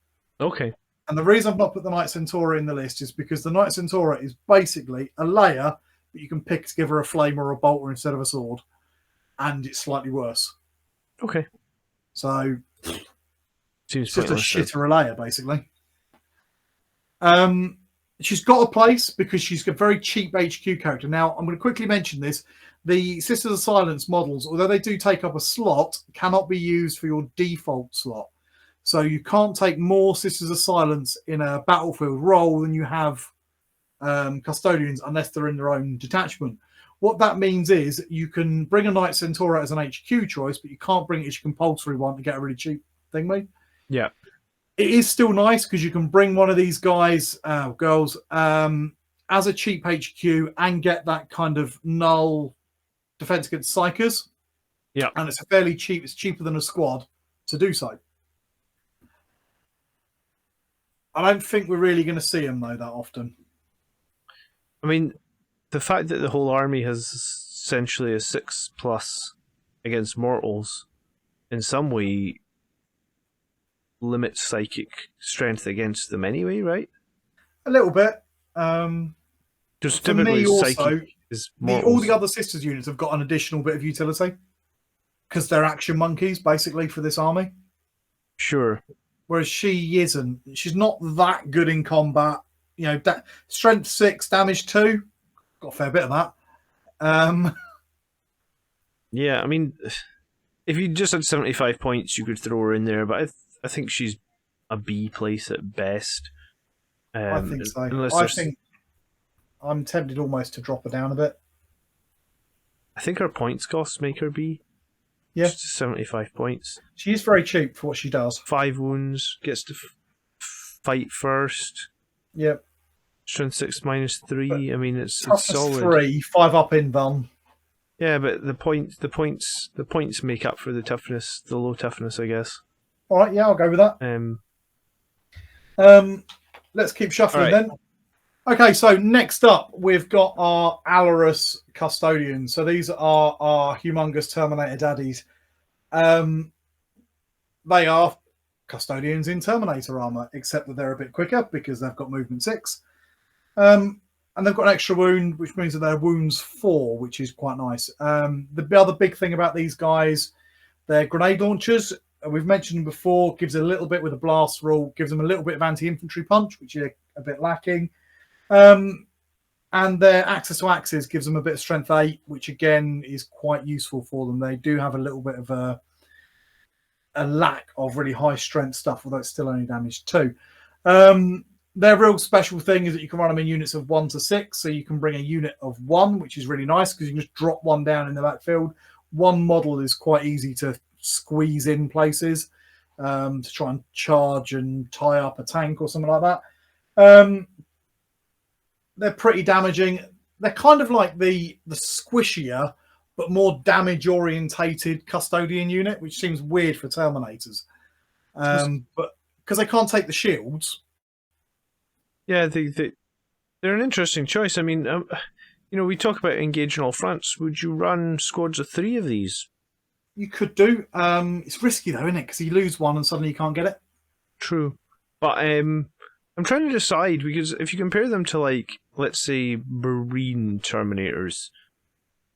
Okay.
And the reason I've not put the Knight Centaura in the list is because the Knight Centaura is basically a layer that you can pick to give her a flame or a bolter instead of a sword. And it's slightly worse.
Okay.
So,
seems
it's just a shitter layer, basically. She's got a place because she's a very cheap HQ character. Now, I'm going to quickly mention this. The Sisters of Silence models, although they do take up a slot, cannot be used for your default slot. So you can't take more Sisters of Silence in a battlefield role than you have custodians unless they're in their own detachment. What that means is you can bring a Knight Centaur as an HQ choice, but you can't bring it as your compulsory one to get a really cheap thing made.
Yeah.
It is still nice because you can bring one of these guys, girls, as a cheap HQ and get that kind of null defense against psychers.
Yeah.
And it's fairly cheap. It's cheaper than a squad to do so. I don't think we're really going to see them, though, that often.
I mean, the fact that the whole army has essentially a 6+ against mortals in some way limits psychic strength against them anyway, right?
A little bit.
Just
For
typically
me also,
psychic is
all
mortals.
the other Sisters units have got an additional bit of utility because they're action monkeys, basically, for this army.
Sure.
Whereas she isn't. She's not that good in combat. You know, strength 6, damage 2. Got a fair bit of that.
Yeah, I mean, if you just had 75 points, you could throw her in there, but I think she's a B place at best.
I think so.
I
think I'm tempted almost to drop her down a bit.
I think her points costs make her B.
Yeah.
Just 75 points.
She is very cheap for what she does.
5 wounds, gets to fight first.
Yep.
Strength 6 -3.
But
I mean, it's
toughness
solid.
3, 5 up in Bun.
Yeah, but the points make up for the toughness, the low toughness, I guess.
All right, yeah, I'll go with that. Let's keep shuffling then. Okay, so next up, we've got our Alarus Custodians. So these are our humongous Terminator daddies. They are Custodians in Terminator armor, except that they're a bit quicker because they've got movement 6. And they've got an extra wound, which means that their wound's 4, which is quite nice. The other big thing about these guys, they're grenade launchers. We've mentioned them before, gives a little bit with a blast rule, gives them a little bit of anti-infantry punch, which is a bit lacking. And their access to axes gives them a bit of strength 8, which again is quite useful for them. They do have a little bit of a lack of really high strength stuff, although it's still only damage 2. Their real special thing is that you can run them in units of 1 to 6, so you can bring a unit of 1, which is really nice because you can just drop one down in the backfield. One model is quite easy to squeeze in places to try and charge and tie up a tank or something like that. They're pretty damaging. They're kind of like the squishier but more damage orientated custodian unit, which seems weird for Terminators. But because they can't take the shields.
Yeah, they're an interesting choice. I mean, we talk about engaging all fronts. Would you run squads of 3 of these?
You could do. It's risky though, isn't it? Because you lose one and suddenly you can't get it.
True, but I'm trying to decide because if you compare them to, like, let's say Marine Terminators,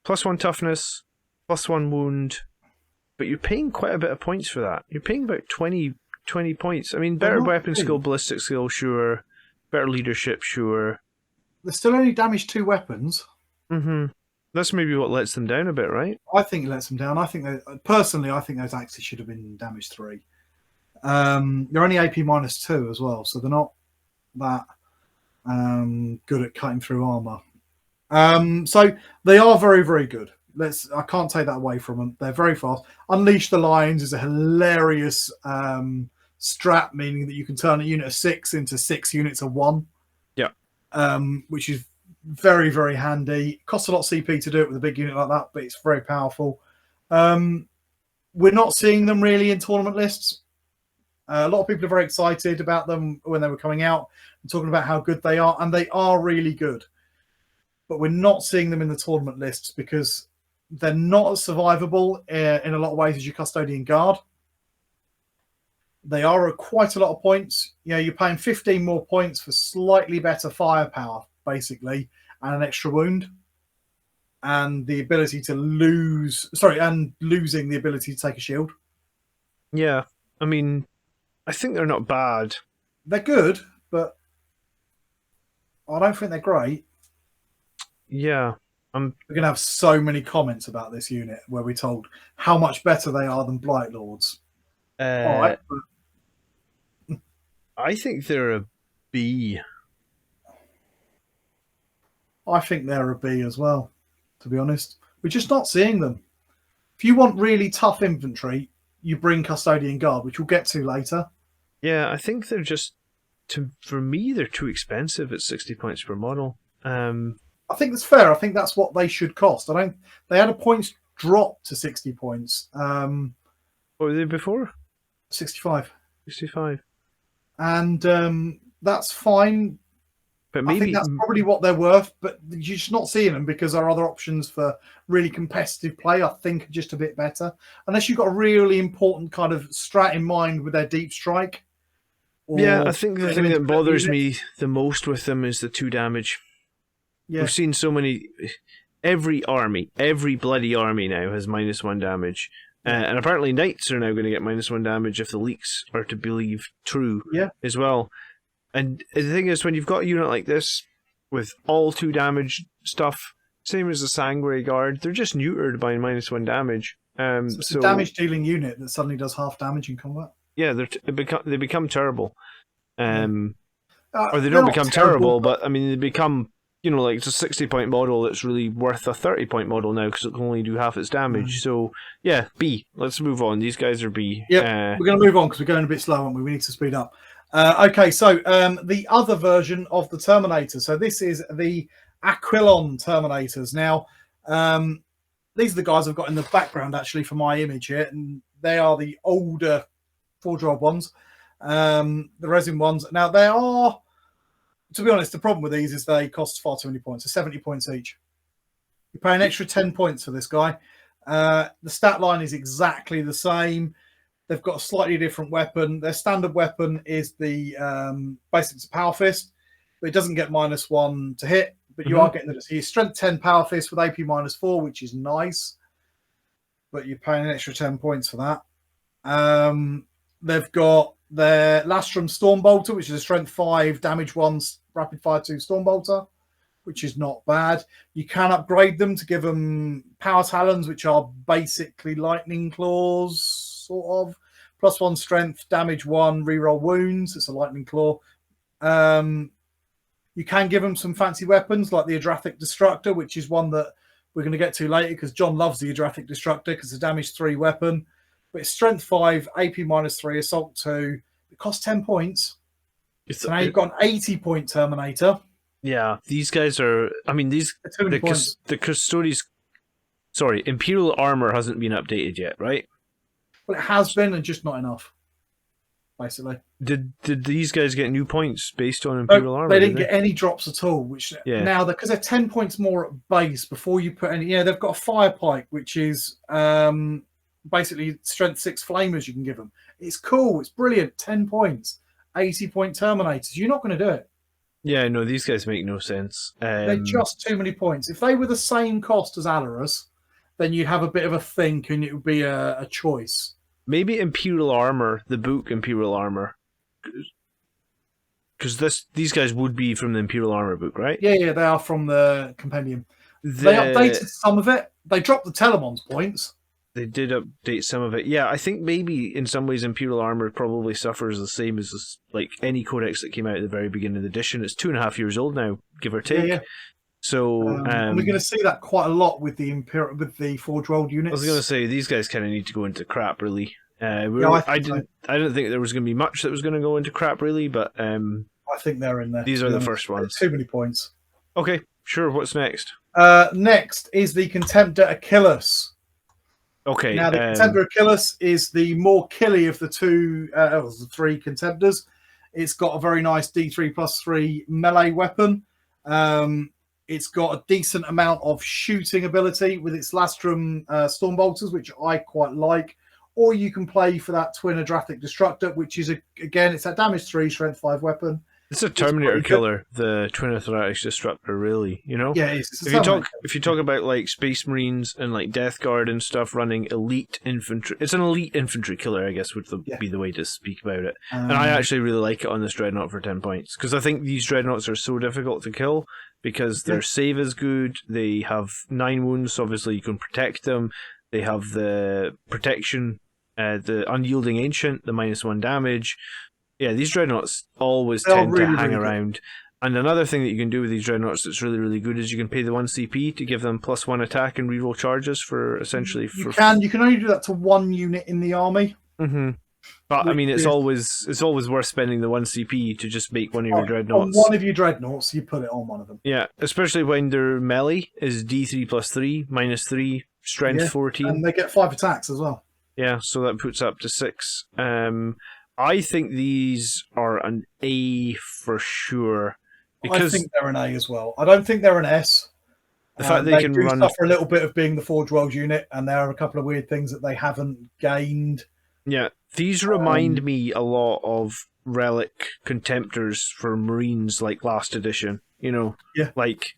+1 toughness, +1 wound, but you're paying quite a bit of points for that. You're paying about 20 points. I mean, better weapon skill, ballistic skill, sure. Better leadership, sure.
They're still only damage 2 weapons.
Mm-hmm. That's maybe what lets them down a bit, right?
I think it lets them down. I think personally, I think those axes should have been damage 3. They're only AP -2 as well, so they're not that good at cutting through armor. So they are very, very good. I can't take that away from them. They're very fast. Unleash the Lions is a hilarious strat, meaning that you can turn a unit of 6 into 6 units of 1.
Yeah.
Which is very, very handy. Costs a lot of CP to do it with a big unit like that, but it's very powerful. We're not seeing them really in tournament lists. A lot of people are very excited about them when they were coming out and talking about how good they are, and they are really good. But we're not seeing them in the tournament lists because they're not as survivable in a lot of ways as your Custodian Guard. They are at quite a lot of points. You're paying 15 more points for slightly better firepower, basically, and an extra wound. And the ability to losing the ability to take a shield.
Yeah, I mean, I think they're not bad.
They're good, but I don't think they're great.
Yeah,
We're going to have so many comments about this unit where we're told how much better they are than Blight Lords. All right.
I think they're a B.
I think they're a B as well, to be honest. We're just not seeing them. If you want really tough infantry, you bring Custodian Guard, which we'll get to later.
Yeah, I think they're just, for me, they're too expensive at 60 points per model.
I think that's fair. I think that's what they should cost. They had a points drop to 60 points.
What were they before?
65.
65.
And that's fine.
But maybe
I think that's probably what they're worth, but you're just not seeing them because our other options for really competitive play, I think, are just a bit better. Unless you've got a really important kind of strat in mind with their deep strike.
Yeah, I think the thing that bothers me the most with them is the 2 damage.
Yeah.
We've seen so many... Every bloody army now has -1 damage. And apparently knights are now going to get -1 damage if the leaks are to believe true as well. And the thing is, when you've got a unit like this, with all 2 damage stuff, same as the Sanguinius Guard, they're just neutered by -1 damage.
So it's a damage-dealing unit that suddenly does half damage in combat.
Yeah, they become terrible. Or they
They're
don't
not
become terrible, but I mean, they become, like it's a 60-point model that's really worth a 30-point model now because it can only do half its damage. So, yeah, B. Let's move on. These guys are B.
Yeah, we're going to move on because we're going a bit slow, aren't we? We need to speed up. Okay, so the other version of the Terminator. So this is the Aquilon Terminators. Now, these are the guys I've got in the background, actually, for my image here. And they are the older 4-year-old ones, the resin ones. Now, they are, to be honest, the problem with these is they cost far too many points. They're 70 points each. You pay an extra 10 points for this guy. The stat line is exactly the same. They've got a slightly different weapon. Their standard weapon is the basics of Power Fist, but it doesn't get -1 to hit. But you are getting the Strength 10 Power Fist with AP -4, which is nice. But you're paying an extra 10 points for that. They've got their Lastrum Stormbolter, which is a Strength 5, Damage 1, Rapid Fire 2 Stormbolter, which is not bad. You can upgrade them to give them Power Talons, which are basically Lightning Claws, sort of. +1 strength, damage 1, reroll wounds. It's a lightning claw. You can give them some fancy weapons like the Adeptus Destructor, which is one that we're going to get to later because John loves the Adeptus Destructor because it's a damage 3 weapon. But it's strength 5, AP -3, assault 2. It costs 10 points. So now you've got an 80-point Terminator.
Yeah, these guys are. I mean, the Custodes. Sorry, Imperial Armor hasn't been updated yet, right?
Well, it has been, and just not enough, basically.
Did these guys get new points based on Imperial Armor?
They didn't get any drops at all, which now, because they're 10 points more at base before you put any... they've got a Fire Pike, which is basically strength 6 flamers you can give them. It's cool. It's brilliant. 10 points. 80-point Terminators. You're not going to do it.
Yeah, no, these guys make no sense.
They're just too many points. If they were the same cost as Alarus, then you'd have a bit of a think and it would be a choice.
Maybe Imperial Armor, the book Imperial Armor. Because these guys would be from the Imperial Armor book, right?
Yeah, they are from the compendium. They updated some of it. They dropped the Telemon's points.
They did update some of it. Yeah, I think maybe in some ways Imperial Armor probably suffers the same as like any codex that came out at the very beginning of the edition. It's 2.5 years old now, give or take. Yeah. So
and we're going to see that quite a lot with the Forge-Rolled units.
I was going to say these guys kind of need to go into crap, really. I didn't think there was going to be much that was going to go into crap, really, but
I think they're in there.
These are the first ones.
Too many points.
Okay, sure. What's next?
Next is the Contemptor Achilles.
Okay.
Now the Contemptor Achilles is the more killy of the the 3 Contemptors. It's got a very nice D3+3 melee weapon. It's got a decent amount of shooting ability with its Lastrum Stormbolters, which I quite like. Or you can play for that Twin Adeptus Destructor, which is, it's a damage 3, strength 5 weapon.
It's a Terminator killer, the Twin Adeptus Destructor, really, you know?
Yeah,
if you talk about like Space Marines and like Death Guard and stuff running elite infantry, it's an elite infantry killer, I guess, would be the way to speak about it. And I actually really like it on this Dreadnought for 10 points, because I think these Dreadnoughts are so difficult to kill because their save is good. They have 9 wounds, so obviously you can protect them. They have the protection, the Unyielding Ancient, the -1 damage. Yeah, these dreadnoughts always tend to hang around. And another thing that you can do with these dreadnoughts that's really, really good is you can pay the 1 CP to give them +1 attack and reroll charges for essentially.
You can only do that to 1 unit in the army.
Mm-hmm. But I mean, it's always worth spending the 1 CP to just make one of your dreadnoughts.
On one of your dreadnoughts, you put it on one of them.
Yeah, especially when their melee is D3 +3, -3, strength 14.
And they get 5 attacks as well.
Yeah, so that puts up to 6. I think these are an A for sure. Because
I think they're an A as well. I don't think they're an S.
The fact they can run
suffer a little bit of being the Forge World unit, and there are a couple of weird things that they haven't gained.
Yeah, these remind me a lot of Relic Contemptors for Marines, like last edition. You know, like.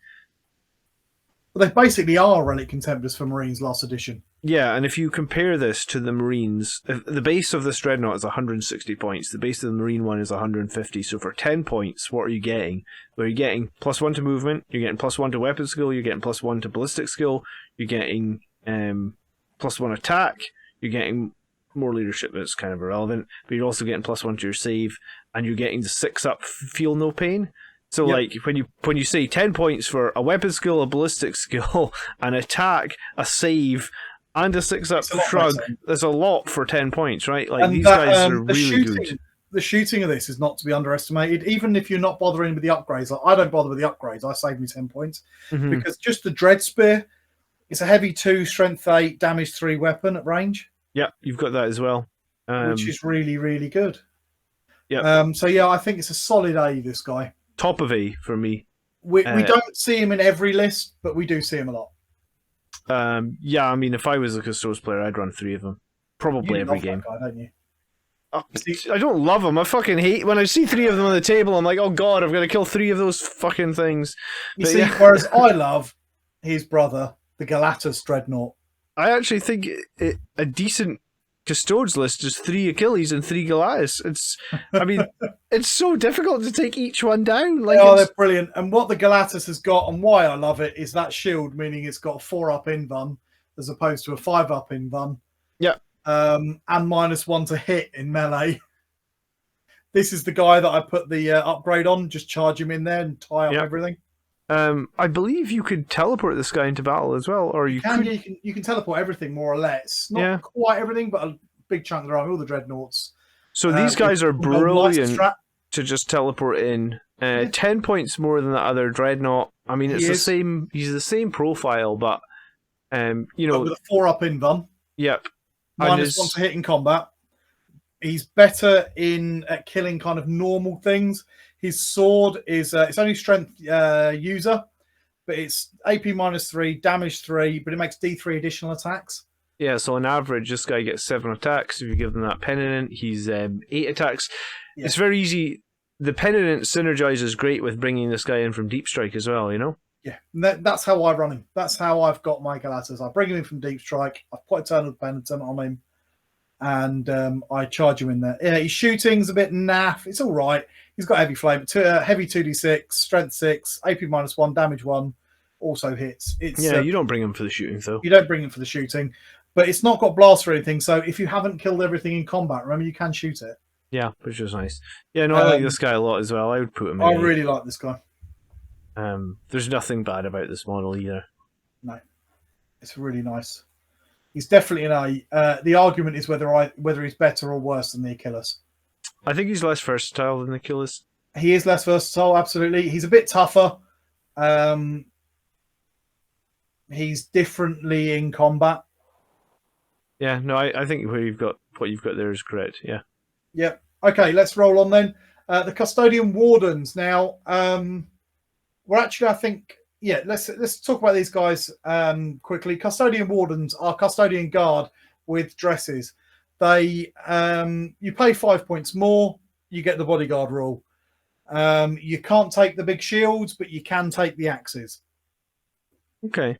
Well, they basically are Relic Contemptors for Marines last edition.
Yeah, and if you compare this to the Marines, the base of this Dreadnought is 160 points. The base of the Marine one is 150. So for 10 points, what are you getting? Well, you're getting +1 to movement, you're getting +1 to weapon skill, you're getting +1 to ballistic skill, you're getting +1 attack, you're getting more leadership that's kind of irrelevant, but you're also getting +1 to your save, and you're getting the 6-up feel no pain. So like when you say 10 points for a weapon skill, a ballistic skill, an attack, a save, and a 6-up shrug, there's a lot for 10 points, right? Like, and these guys are really good.
The shooting of this is not to be underestimated, even if you're not bothering with the upgrades. Like, I don't bother with the upgrades. I save me 10 points because just the Dread Spear, it's a heavy 2, strength 8, damage 3 weapon at range.
Yeah, you've got that as well,
which is really, really good.
Yeah.
So yeah, I think it's a solid A. This guy,
top of A for me.
We don't see him in every list, but we do see him a lot.
Yeah, I mean, if I was a Custodes player, I'd run 3 of them. Probably every game.
That guy, don't you?
I don't love them. I fucking hate when I see 3 of them on the table. I'm like, oh god, I've got to kill 3 of those fucking things.
Whereas I love his brother, the Galatas Dreadnought.
I actually think a decent Custodes list is 3 Achilles and 3 Goliaths. I mean, it's so difficult to take each one down. Like,
they're brilliant. And what the Galatas has got, and why I love it, is that shield, meaning it's got a 4-up invuln as opposed to a 5-up invuln.
Yeah.
And -1 to hit in melee. This is the guy that I put the upgrade on. Just charge him in there and tie up everything.
I believe you could teleport this guy into battle as well, or you
can teleport everything more or less. Not quite everything, but a big chunk of all the dreadnoughts.
So these guys are brilliant to just teleport in. 10 points more than the other dreadnought. I mean, it's the same. He's the same profile, but you know,
with a 4-up invuln.
Yep.
-1 to hit in combat. He's better at killing kind of normal things. His sword is it's only strength user, but it's AP -3, damage 3, but it makes D3 additional attacks.
Yeah, so on average, this guy gets 7 attacks. If you give them that penitent, he's 8 attacks. Yeah. It's very easy. The penitent synergizes great with bringing this guy in from Deep Strike as well, you know?
Yeah, that's how I run him. That's how I've got my Galatas. I bring him in from Deep Strike. I put Eternal Penitent on him, and I charge him in there. Yeah, his shooting's a bit naff. It's all right. He's got heavy flame, heavy 2d6, strength 6, AP -1, damage 1, also hits.
You don't bring him for the shooting, though.
You don't bring him for the shooting, but it's not got blast or anything, so if you haven't killed everything in combat, remember, you can shoot it.
Yeah, which is nice. Yeah, no, I like this guy a lot as well. I would put him in.
I really like this guy.
There's nothing bad about this model either.
No, it's really nice. He's definitely an A. The argument is whether he's better or worse than the Achilles.
I think he's less versatile than the Achilles.
He is less versatile, absolutely. He's a bit tougher. He's differently in combat.
Yeah, no, I think what you've got there is correct. Yeah.
Yep. Okay, let's roll on then. The Custodian Wardens. Now, we're actually, I think, let's talk about these guys quickly. Custodian Wardens are Custodian Guard with dresses. They you pay 5 points more, you get the bodyguard rule. You can't take the big shields, but you can take the axes.
Okay.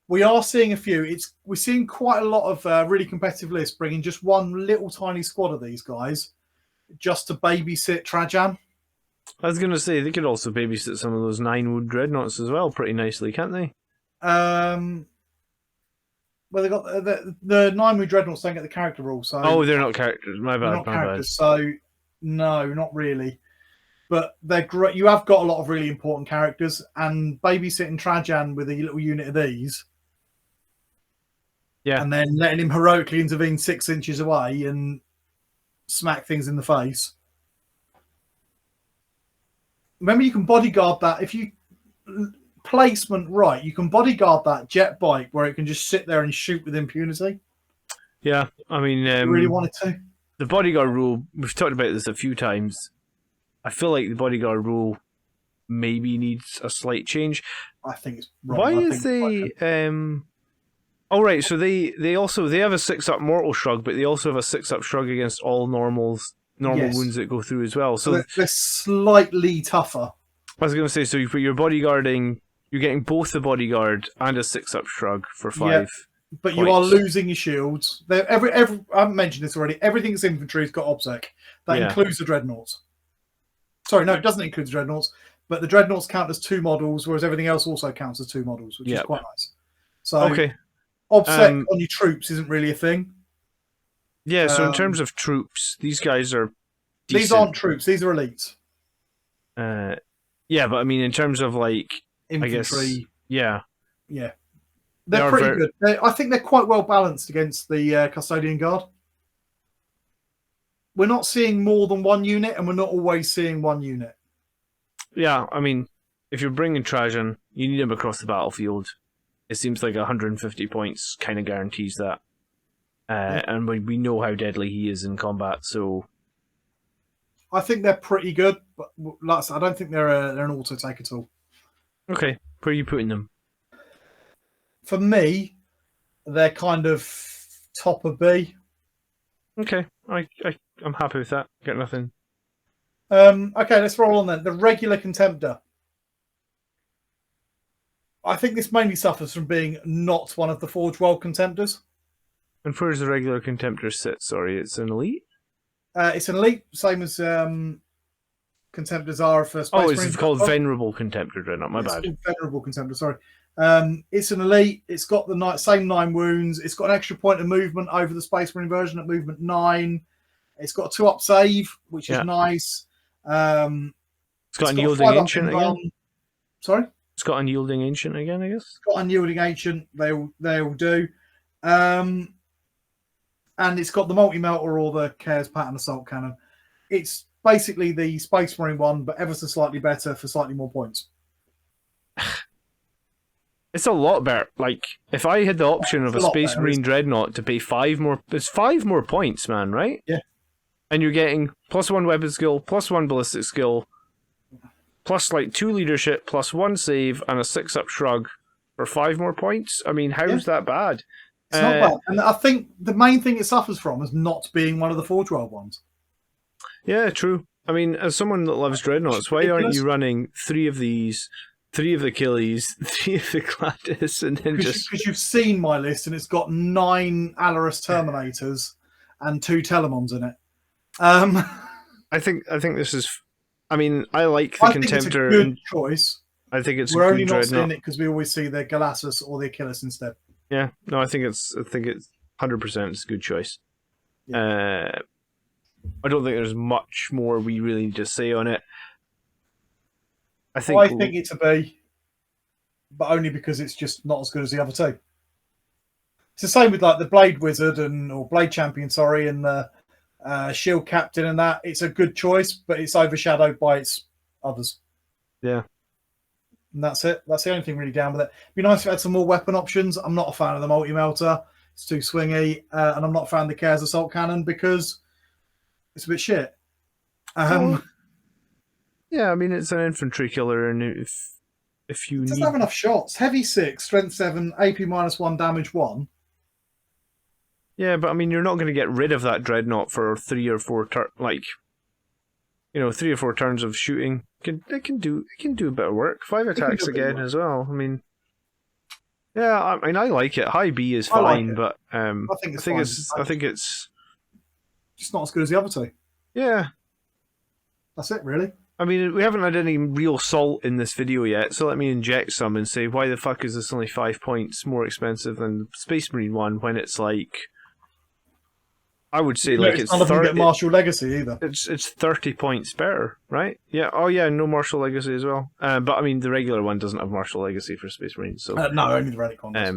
We are seeing a few. We're seeing quite a lot of really competitive lists bringing just one little tiny squad of these guys just to babysit Trajan.
I was going to say, they could also babysit some of those 9-wood dreadnoughts as well pretty nicely, can't they?
Well, they got the 9-wood dreadnoughts don't get the character rule, so
They're not characters. My bad.
they're not characters. So no, not really. But they're great. You have got a lot of really important characters, and babysitting Trajan with a little unit of these, and then letting him heroically intervene 6 inches away and smack things in the face. Remember, you can bodyguard that if you placement right. You can bodyguard that jet bike where it can just sit there and shoot with impunity.
Yeah, I mean,
you really wanted to.
The bodyguard rule. We've talked about this a few times. I feel like the bodyguard rule maybe needs a slight change.
I think it's wrong.
Why is they? Oh right, so they have a 6-up mortal shrug, but they also have a 6-up shrug against all normal wounds that go through as well. So
they're slightly tougher.
I was going to say, so you put your bodyguarding, you're getting both the bodyguard and a 6-up shrug for 5.
Yeah, but you are losing your shields. I haven't mentioned this already. Everything's infantry has got obsec. That includes the dreadnoughts. Sorry, no, it doesn't include the dreadnoughts. But the dreadnoughts count as 2 models, whereas everything else also counts as 2 models, which is quite nice. So obsec on your troops isn't really a thing.
Yeah, so in terms of troops, these guys are decent.
These aren't troops, these are elites.
Yeah, but I mean, in terms of like
infantry,
yeah,
they're pretty good. I think they're quite well balanced against the Custodian Guard. We're not seeing more than 1 unit, and we're not always seeing 1 unit.
Yeah, I mean, if you're bringing Trajan, you need him across the battlefield. It seems like 150 points kind of guarantees that. And we know how deadly he is in combat, so
I think they're pretty good, but like I said, I don't think they're an auto take at all.
Okay, where are you putting them?
For me, they're kind of top of B.
Okay, I'm happy with that. Got nothing.
Okay, let's roll on then. The regular Contemptor. I think this mainly suffers from being not one of the Forge World Contemptors.
And where does the regular Contemptor sit? Sorry, it's an elite?
It's an elite, same as Contemptors are for Space Marine.
It's called Venerable Contemptor Dreadnought, my bad.
Venerable Contemptor, sorry. It's an elite. It's got the same 9 wounds. It's got an extra point of movement over the Space Marine version at movement 9. It's got a 2-up save, which is nice.
It's got Unyielding Ancient again.
Sorry?
It's got Unyielding Ancient again, I guess.
It's got Unyielding Ancient. They all do. And it's got the multi-melter or the Cares Pattern Assault Cannon. It's basically the Space Marine one, but ever so slightly better for slightly more points.
It's a lot better. Like, if I had the option of a Space Marine Dreadnought to pay 5 more... It's 5 more points, man, right?
Yeah.
And you're getting +1 weapon skill, +1 ballistic skill, plus like 2 leadership, +1 save, and a 6-up shrug for 5 more points. I mean, how's that bad?
It's not bad. And I think the main thing it suffers from is not being one of the Forge World ones.
Yeah, true. I mean, as someone that loves Dreadnoughts, why aren't you running 3 of these, 3 of the Achilles, 3 of the Gladys, and then just...
Because you've seen my list, and it's got 9 Alaris Terminators and 2 Telemons in it.
I think this is... I mean, I like the Contemptor.
It's a good choice.
I think it's
We're
a good
only not
Dreadnought.
seeing it because we always see the Galassus or the Achilles instead.
Yeah, no, I think it's 100% it's a good choice. Yeah. I don't think there's much more we really need to say on it. I think
it's a B, but only because it's just not as good as the other 2. It's the same with like the Blade Wizard or Blade Champion, sorry, and the Shield Captain and that. It's a good choice, but it's overshadowed by its others.
Yeah.
And that's it. That's the only thing really down with it. It'd be nice if it had some more weapon options. I'm not a fan of the multi-melter. It's too swingy. And I'm not a fan of the Cares Assault Cannon because it's a bit shit.
Yeah, I mean, it's an infantry killer, and if you
doesn't have enough shots. Heavy 6, strength 7, AP -1, damage 1.
Yeah, but I mean, you're not going to get rid of that Dreadnought for 3 or 4 3 or 4 turns of shooting. It can do a bit of work. 5 attacks again as well. I mean, yeah, I mean, I like it. High B is fine, but I think it's
just not as good as the other 2.
Yeah,
that's it, really.
I mean, we haven't had any real salt in this video yet, so let me inject some and say, why the fuck is this only 5 points more expensive than the Space Marine one when it's like, I would say like it's
none of them
30.
get Martial Legacy either.
It's 30 points better, right? Yeah. Oh yeah, no Martial Legacy as well. But I mean, the regular one doesn't have Martial Legacy for Space Marines, so
No, only the Relic one does.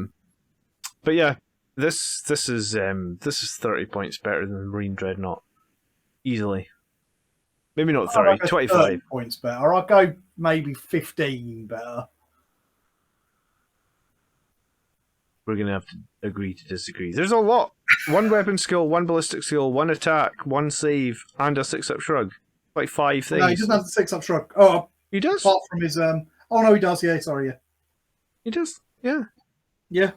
but yeah, this is 30 points better than the Marine Dreadnought, easily. Maybe not 30, 25.
30 points better. I'll go maybe 15 better.
We're going to have to agree to disagree. There's a lot. 1 weapon skill, 1 ballistic skill, 1 attack, 1 save, and a 6-up shrug. Like 5 things.
No, he doesn't have the 6-up shrug. Oh,
he does?
apart from his... Oh, no, he does. Yeah, sorry, yeah.
He does, yeah.
Yeah.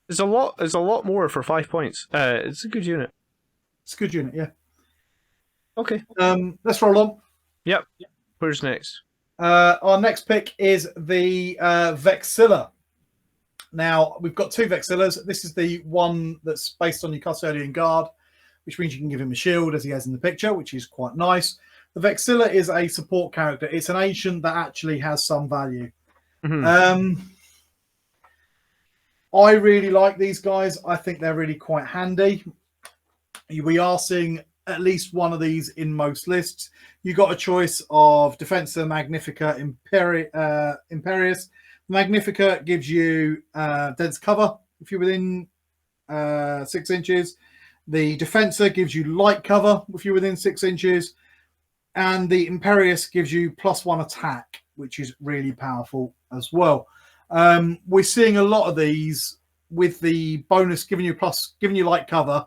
There's a lot more for 5 points. It's a good unit.
It's a good unit, yeah.
Okay.
Let's roll on.
Yep. Where's next?
Our next pick is the Vexilla. Now, we've got 2 Vexillas. This is the one that's based on your Custodian Guard, which means you can give him a shield, as he has in the picture, which is quite nice. The Vexilla is a support character. It's an ancient that actually has some value.
Mm-hmm.
I really like these guys. I think they're really quite handy. We are seeing at least one of these in most lists. You got a choice of Defensa, Magnifica, Imperius. Magnifica gives you dense cover if you're within 6 inches. The Defensa gives you light cover if you're within 6 inches. And the Imperius gives you +1 attack, which is really powerful as well. We're seeing a lot of these with the bonus giving you light cover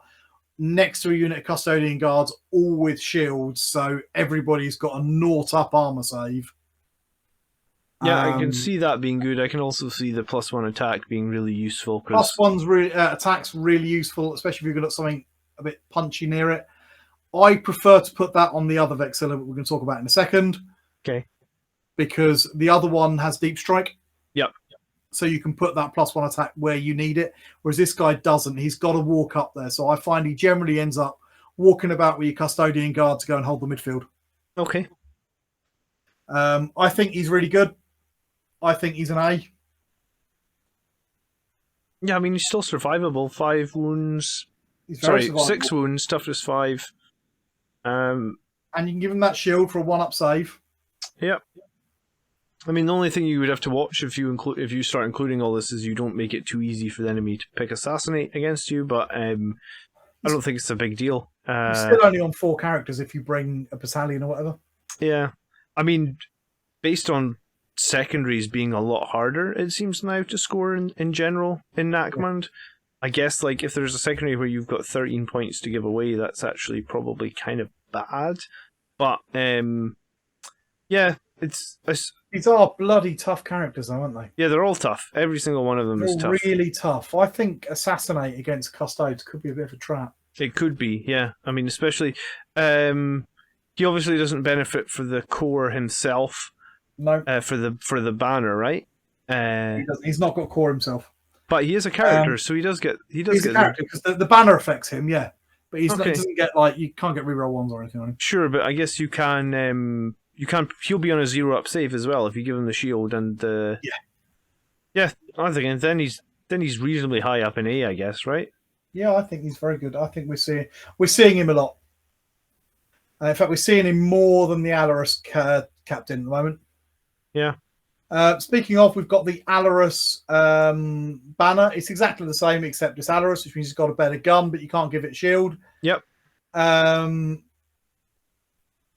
next to a unit of Custodian Guards, all with shields, so everybody's got a 0-up armor save.
Yeah, I can see that being good. I can also see the +1 attack being really useful.
+1's really, attack's really useful, especially if you've got something a bit punchy near it. I prefer to put that on the other Vexilla, that we're going to talk about in a second.
Okay.
Because the other one has Deep Strike.
Yep.
So you can put that +1 attack where you need it, whereas this guy doesn't. He's got to walk up there. So I find he generally ends up walking about with your Custodian Guard to go and hold the midfield.
Okay.
I think he's really good. I think he's an A.
Yeah, I mean, he's still survivable. 5 wounds. Sorry, 6 wounds, toughness 5.
And you can give him that shield for a 1-up save.
Yep. I mean, the only thing you would have to watch if you start including all this is you don't make it too easy for the enemy to pick Assassinate against you, but I don't think it's a big deal.
It's still only on 4 characters if you bring a battalion or whatever.
Yeah. I mean, based on secondaries being a lot harder, it seems now, to score in general in Nachmund. Yeah. I guess, like, if there's a secondary where you've got 13 points to give away, that's actually probably kind of bad. But, yeah,
these are bloody tough characters, though, aren't they?
Yeah, they're all tough. Every single one of them is tough.
Really tough. I think Assassinate against Custodes could be a bit of a trap.
It could be, yeah. I mean, especially... he obviously doesn't benefit for the core himself.
No.
For the banner, right?
He's not got core himself.
But he is a character, so he does get... He's
a character, because the banner affects him, yeah. But he doesn't get, like... You can't get reroll 1s or anything on him.
Sure, but I guess you can... He'll be on a 0-up save as well if you give him the shield and the... Yeah, I think then he's reasonably high up in A, I guess, right?
Yeah, I think he's very good. I think we're seeing him a lot. In fact, we're seeing him more than the Alarus captain at the moment.
Yeah.
Speaking of, we've got the Alarus banner. It's exactly the same except it's Alarus, which means it's got a better gun, but you can't give it shield.
Yep.
And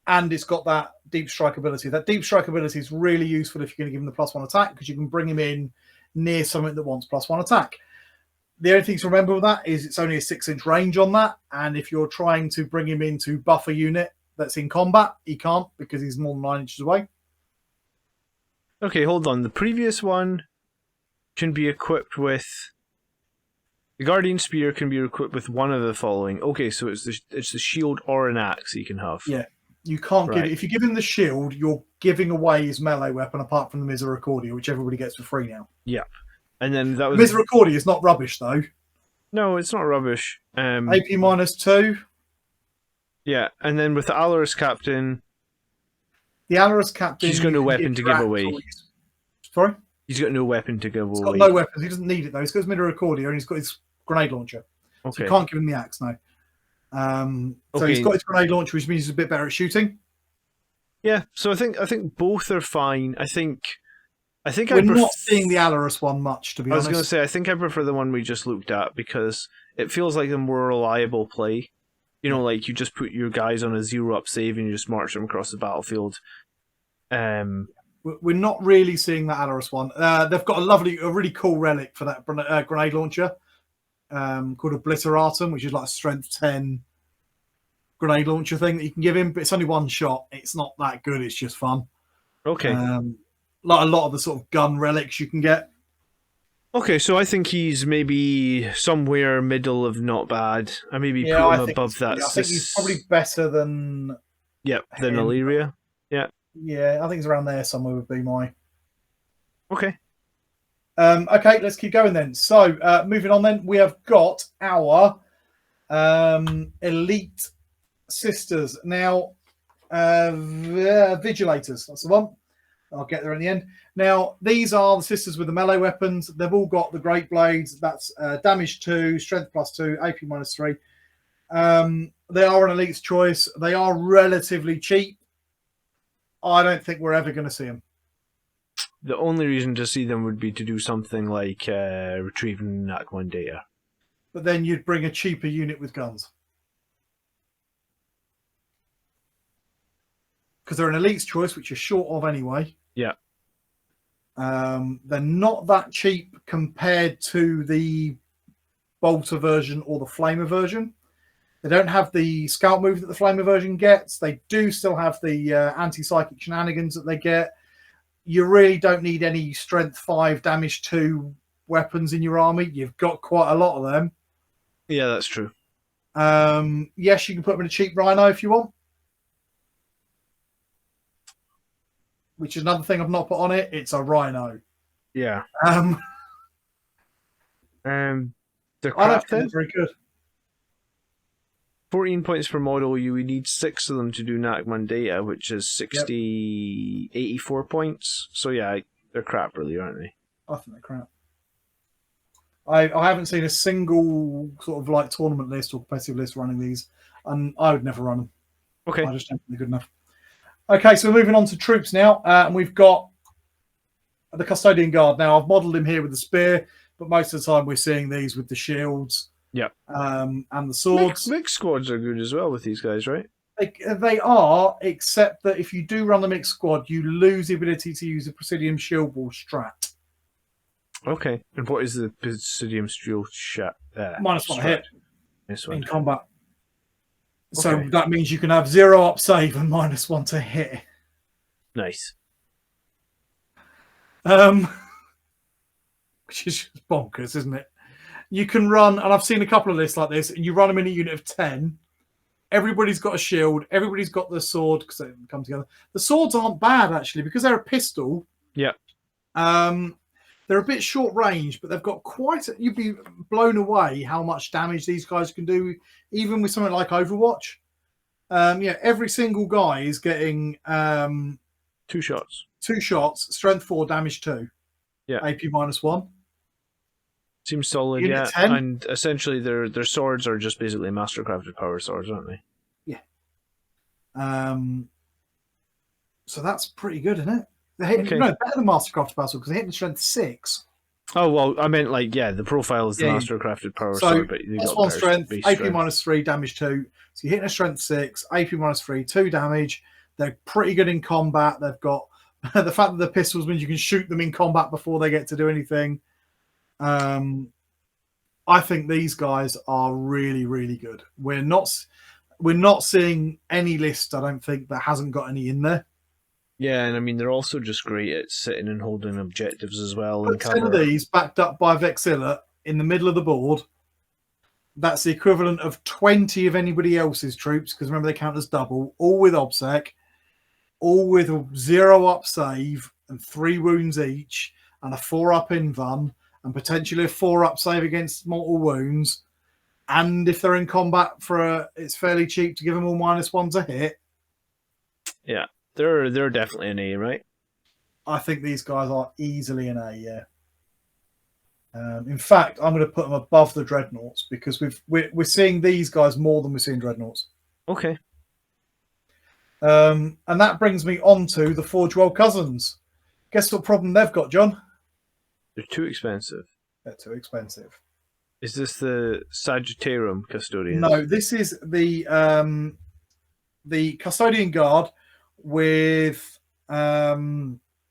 it's got that deep strike ability. That deep strike ability is really useful if you're going to give him the +1 attack, because you can bring him in near something that wants +1 attack. The only thing to remember with that is it's only a 6-inch range on that, and if you're trying to bring him in to buff a unit that's in combat, he can't, because he's more than 9 inches away.
Okay, hold on. The previous one can be equipped with... The Guardian Spear can be equipped with one of the following. Okay, so it's the shield or an axe he can have.
Yeah. You can't give it. If you give him the shield, you're giving away his melee weapon, apart from the Misericordia, which everybody gets for free now.
Yep. And then that was...
Misericordia is not rubbish, though.
No, it's not rubbish.
AP -2.
Yeah, and then with the Alarus Captain...
The Alarus Captain...
He's got no weapon to give away.
Sorry?
He's got no weapon to give away.
He's got no weapons. He doesn't need it, though. He's got his Midoricordia and he's got his grenade launcher.
Okay.
So you can't give him the axe, no. So he's got his grenade launcher, which means he's a bit better at shooting.
Yeah, so I think both are fine. I think
we're not seeing the Alarus one much, to be honest.
I was going to say, I think I prefer the one we just looked at because it feels like a more reliable play. You know, like you just put your guys on a 0-up save and you just march them across the battlefield.
We're not really seeing that Alarus one. They've got a really cool relic for that grenade launcher called Obliteratum, which is like a strength 10 grenade launcher thing that you can give him, but it's only one shot. It's not that good. It's just fun.
Okay.
Like a lot of the sort of gun relics you can get.
Okay, so I think he's maybe somewhere middle of not bad. I maybe put him above that.
I think he's probably better than...
Yep, than Illyria. Yeah.
Yeah, I think it's around there somewhere would be my...
Okay.
Okay, let's keep going then. So, moving on then, we have got our elite sisters. Now, Vigilators, that's the one. I'll get there in the end. Now, these are the sisters with the melee weapons. They've all got the Great Blades. That's damage 2, strength +2, AP -3. They are an elite's choice. They are relatively cheap. I don't think we're ever going to see them.
The only reason to see them would be to do something like retrieving NAC1 data.
But then you'd bring a cheaper unit with guns. Because they're an elite's choice, which you're short of anyway.
Yeah.
They're not that cheap compared to the Bolter version or the Flamer version. They don't have the scout move that the Flamer version gets. They do still have the anti-psychic shenanigans that they get. You really don't need any strength 5, damage 2 weapons in your army. You've got quite a lot of them.
Yeah, that's true.
Yes, you can put them in a cheap Rhino if you want. Which is another thing I've not put on it. It's a Rhino.
Yeah. They're
crap then? Very good.
14 points per model. You would need 6 of them to do NAC1 data, which is 84 points. So yeah, they're crap really, aren't they?
I think they're crap. I haven't seen a single sort of like tournament list or competitive list running these, and I would never run them.
Okay.
I just don't think they're good enough. Okay, so we're moving on to troops now, and we've got the Custodian Guard. Now, I've modelled him here with the spear, but most of the time we're seeing these with the shields, and the swords.
Mixed squads are good as well with these guys, right?
They are, except that if you do run the mixed squad, you lose the ability to use a Presidium Shield Wall strat.
Okay, and what is the Presidium Shield strat?
-1 hit in combat.
Okay.
So that means you can have 0-up save and -1 to hit.
Nice.
Which is just bonkers, isn't it? You can run, and I've seen a couple of lists like this, and you run them in a unit of 10. Everybody's got a shield. Everybody's got the sword, because they come together. The swords aren't bad, actually, because they're a pistol.
Yeah.
They're a bit short range, but they've got you'd be blown away how much damage these guys can do, even with something like Overwatch. Every single guy is getting
2 shots.
2 shots, strength 4, damage 2.
Yeah.
AP -1.
Seems solid,
Unit
yeah.
10.
And essentially their swords are just basically mastercrafted power swords, aren't they?
Yeah. So that's pretty good, isn't it? They're hitting, no, better than Mastercraft Power Sword because they're hitting strength 6.
Oh, well, I meant like, the profile is the Mastercrafted Power Sword, but you got
+1 strength, AP -3, damage 2. So you're hitting a strength 6, AP -3, 2 damage. They're pretty good in combat. They've got the fact that the pistols means you can shoot them in combat before they get to do anything. I think these guys are really, really good. We're not seeing any list, I don't think, that hasn't got any in there.
Yeah, and I mean, they're also just great at sitting and holding objectives as well.
Put 10 of these backed up by Vexilla in the middle of the board. That's the equivalent of 20 of anybody else's troops, because remember they count as double, all with OBSEC, all with a 0-up save and 3 wounds each, and a 4-up invuln, and potentially a 4-up save against mortal wounds. And if they're in combat it's fairly cheap to give them all -1 to hit.
Yeah. they're definitely an A, right?
I think these guys are easily an A, yeah. In fact, I'm going to put them above the Dreadnoughts because we're seeing these guys more than we're seeing Dreadnoughts.
Okay.
And that brings me on to the Forge World Cousins. Guess what problem they've got, John?
They're too expensive.
They're too expensive.
Is this the Sagittarium Custodian?
No, this is the Custodian Guard with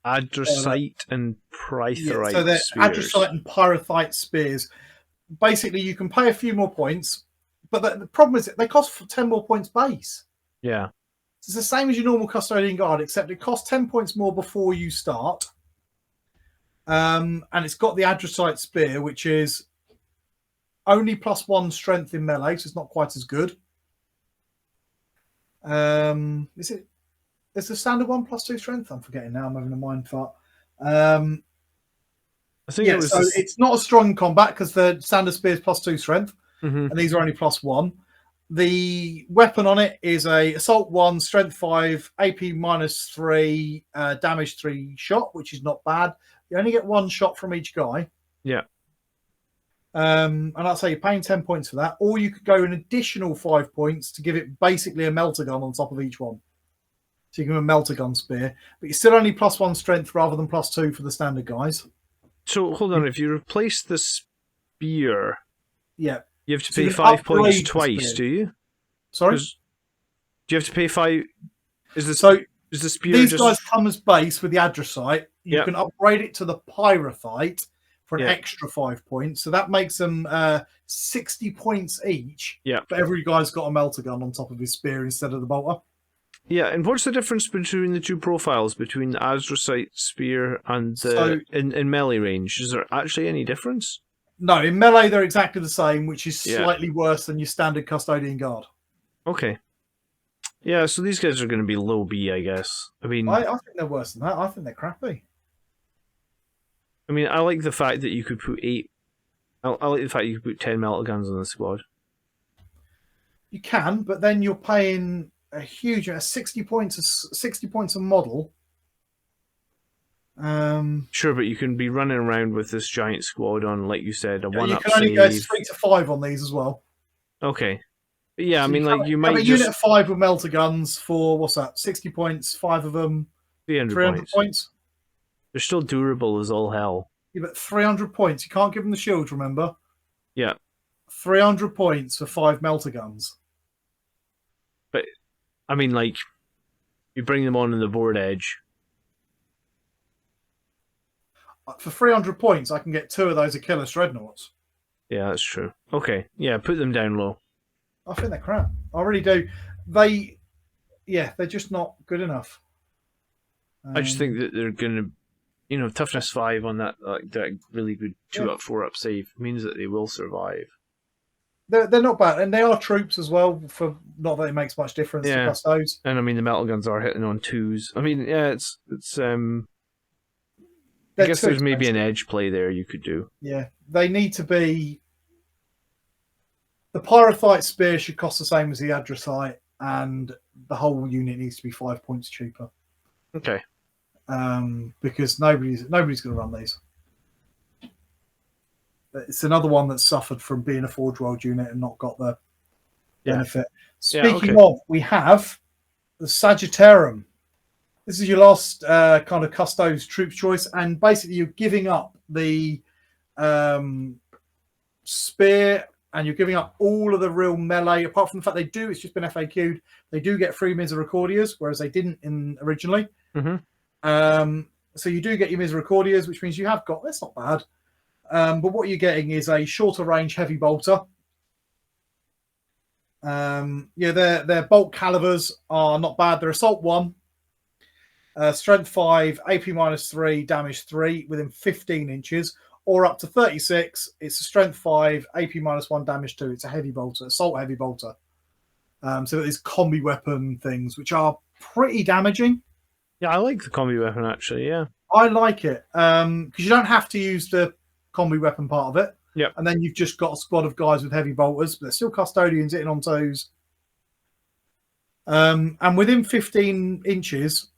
Adricite and Prytherite
so they're
spears.
Adricite and Pyrethite spears. Basically, you can pay a few more points, but the problem is they cost 10 more points base.
Yeah.
It's the same as your normal Custodian Guard, except it costs 10 points more before you start. And it's got the Adricite spear, which is only +1 strength in melee, so it's not quite as good. Is the standard one +2 strength? I'm forgetting now. I'm having a mind fart.
I think
yeah, so it's not as strong in combat because the standard spear is +2 strength, and these are only +1. The weapon on it is a assault 1, strength 5, AP -3, damage 3 shot, which is not bad. You only get 1 shot from each guy.
Yeah.
And I'd say you're paying 10 points for that, or you could go an additional 5 points to give it basically a melter gun on top of each one. So you can have a melter gun spear, but you're still only +1 strength rather than +2 for the standard guys.
So hold on, if you replace the spear,
yeah,
you have to pay 5 points twice, do you?
Sorry?
Do you have to pay 5? Is the spear
these
just...
guys come as base with the Adricite. You can upgrade it to the Pyrethite for an extra 5 points. So that makes them 60 points each.
Yeah.
But every guy's got a melter gun on top of his spear instead of the bolter.
Yeah, and what's the difference between the two profiles, between the Adricite spear and the in melee range? Is there actually any difference?
No, in melee they're exactly the same, which is slightly worse than your standard Custodian Guard.
Okay. Yeah, so these guys are going to be low B, I guess. I mean,
I think they're worse than that. I think they're crappy.
I mean, I like the fact that you could put 8. I like the fact you could put 10 melter guns on the squad.
You can, but then you're paying a huge 60 points a model.
Sure, but you can be running around with this giant squad on, like you said, a 1-up
You can only go 3 to 5 on these as well.
Okay. But yeah,
so
I mean, like, you might
have a unit of 5 with melter guns for, what's that, 60 points, 5 of them, 300 points.
They're still durable as all hell.
Yeah, but 300 points. You can't give them the shields, remember?
Yeah.
300 points for 5 melter guns.
But, I mean, like, you bring them on in the board edge.
For 300 points, I can get 2 of those Achilles Dreadnoughts.
Yeah, that's true. Okay, yeah, put them down low.
I think they're crap. I really do. They're just not good enough.
I just think that they're going to, toughness 5 on that really good 2-up, 4-up save means that they will survive.
They're not bad, and they are troops as well. For not that it makes much difference to Custodes.
And I mean the metal guns are hitting on 2s. I mean, yeah, it's. I guess there's maybe an edge play there you could do.
Yeah, they need to be. The Pyrethite spear should cost the same as the Adricite, and the whole unit needs to be 5 points cheaper.
Okay.
Because nobody's going to run these. It's another one that's suffered from being a Forge World unit and not got the benefit. Speaking of, we have the Sagittarium. This is your last kind of Custodes troops choice, and basically you're giving up the spear, and you're giving up all of the real melee. Apart from the fact it's just been FAQ'd. They do get 3 Misericordias, whereas they didn't originally.
Mm-hmm.
So you do get your Misericordias, which means you have got. That's not bad. But what you're getting is a shorter range heavy bolter. Their bolt calibers are not bad. They're assault 1, strength 5, AP -3, damage 3 within 15 inches, or up to 36. It's a strength 5, AP -1, damage 2. It's a heavy bolter, assault heavy bolter. So these combi weapon things, which are pretty damaging.
Yeah, I like the combi weapon actually. Yeah,
I like it because you don't have to use the combi weapon part of it.
Yeah,
and then you've just got a squad of guys with heavy bolters, but they're still custodians hitting on toes. And within 15 inches,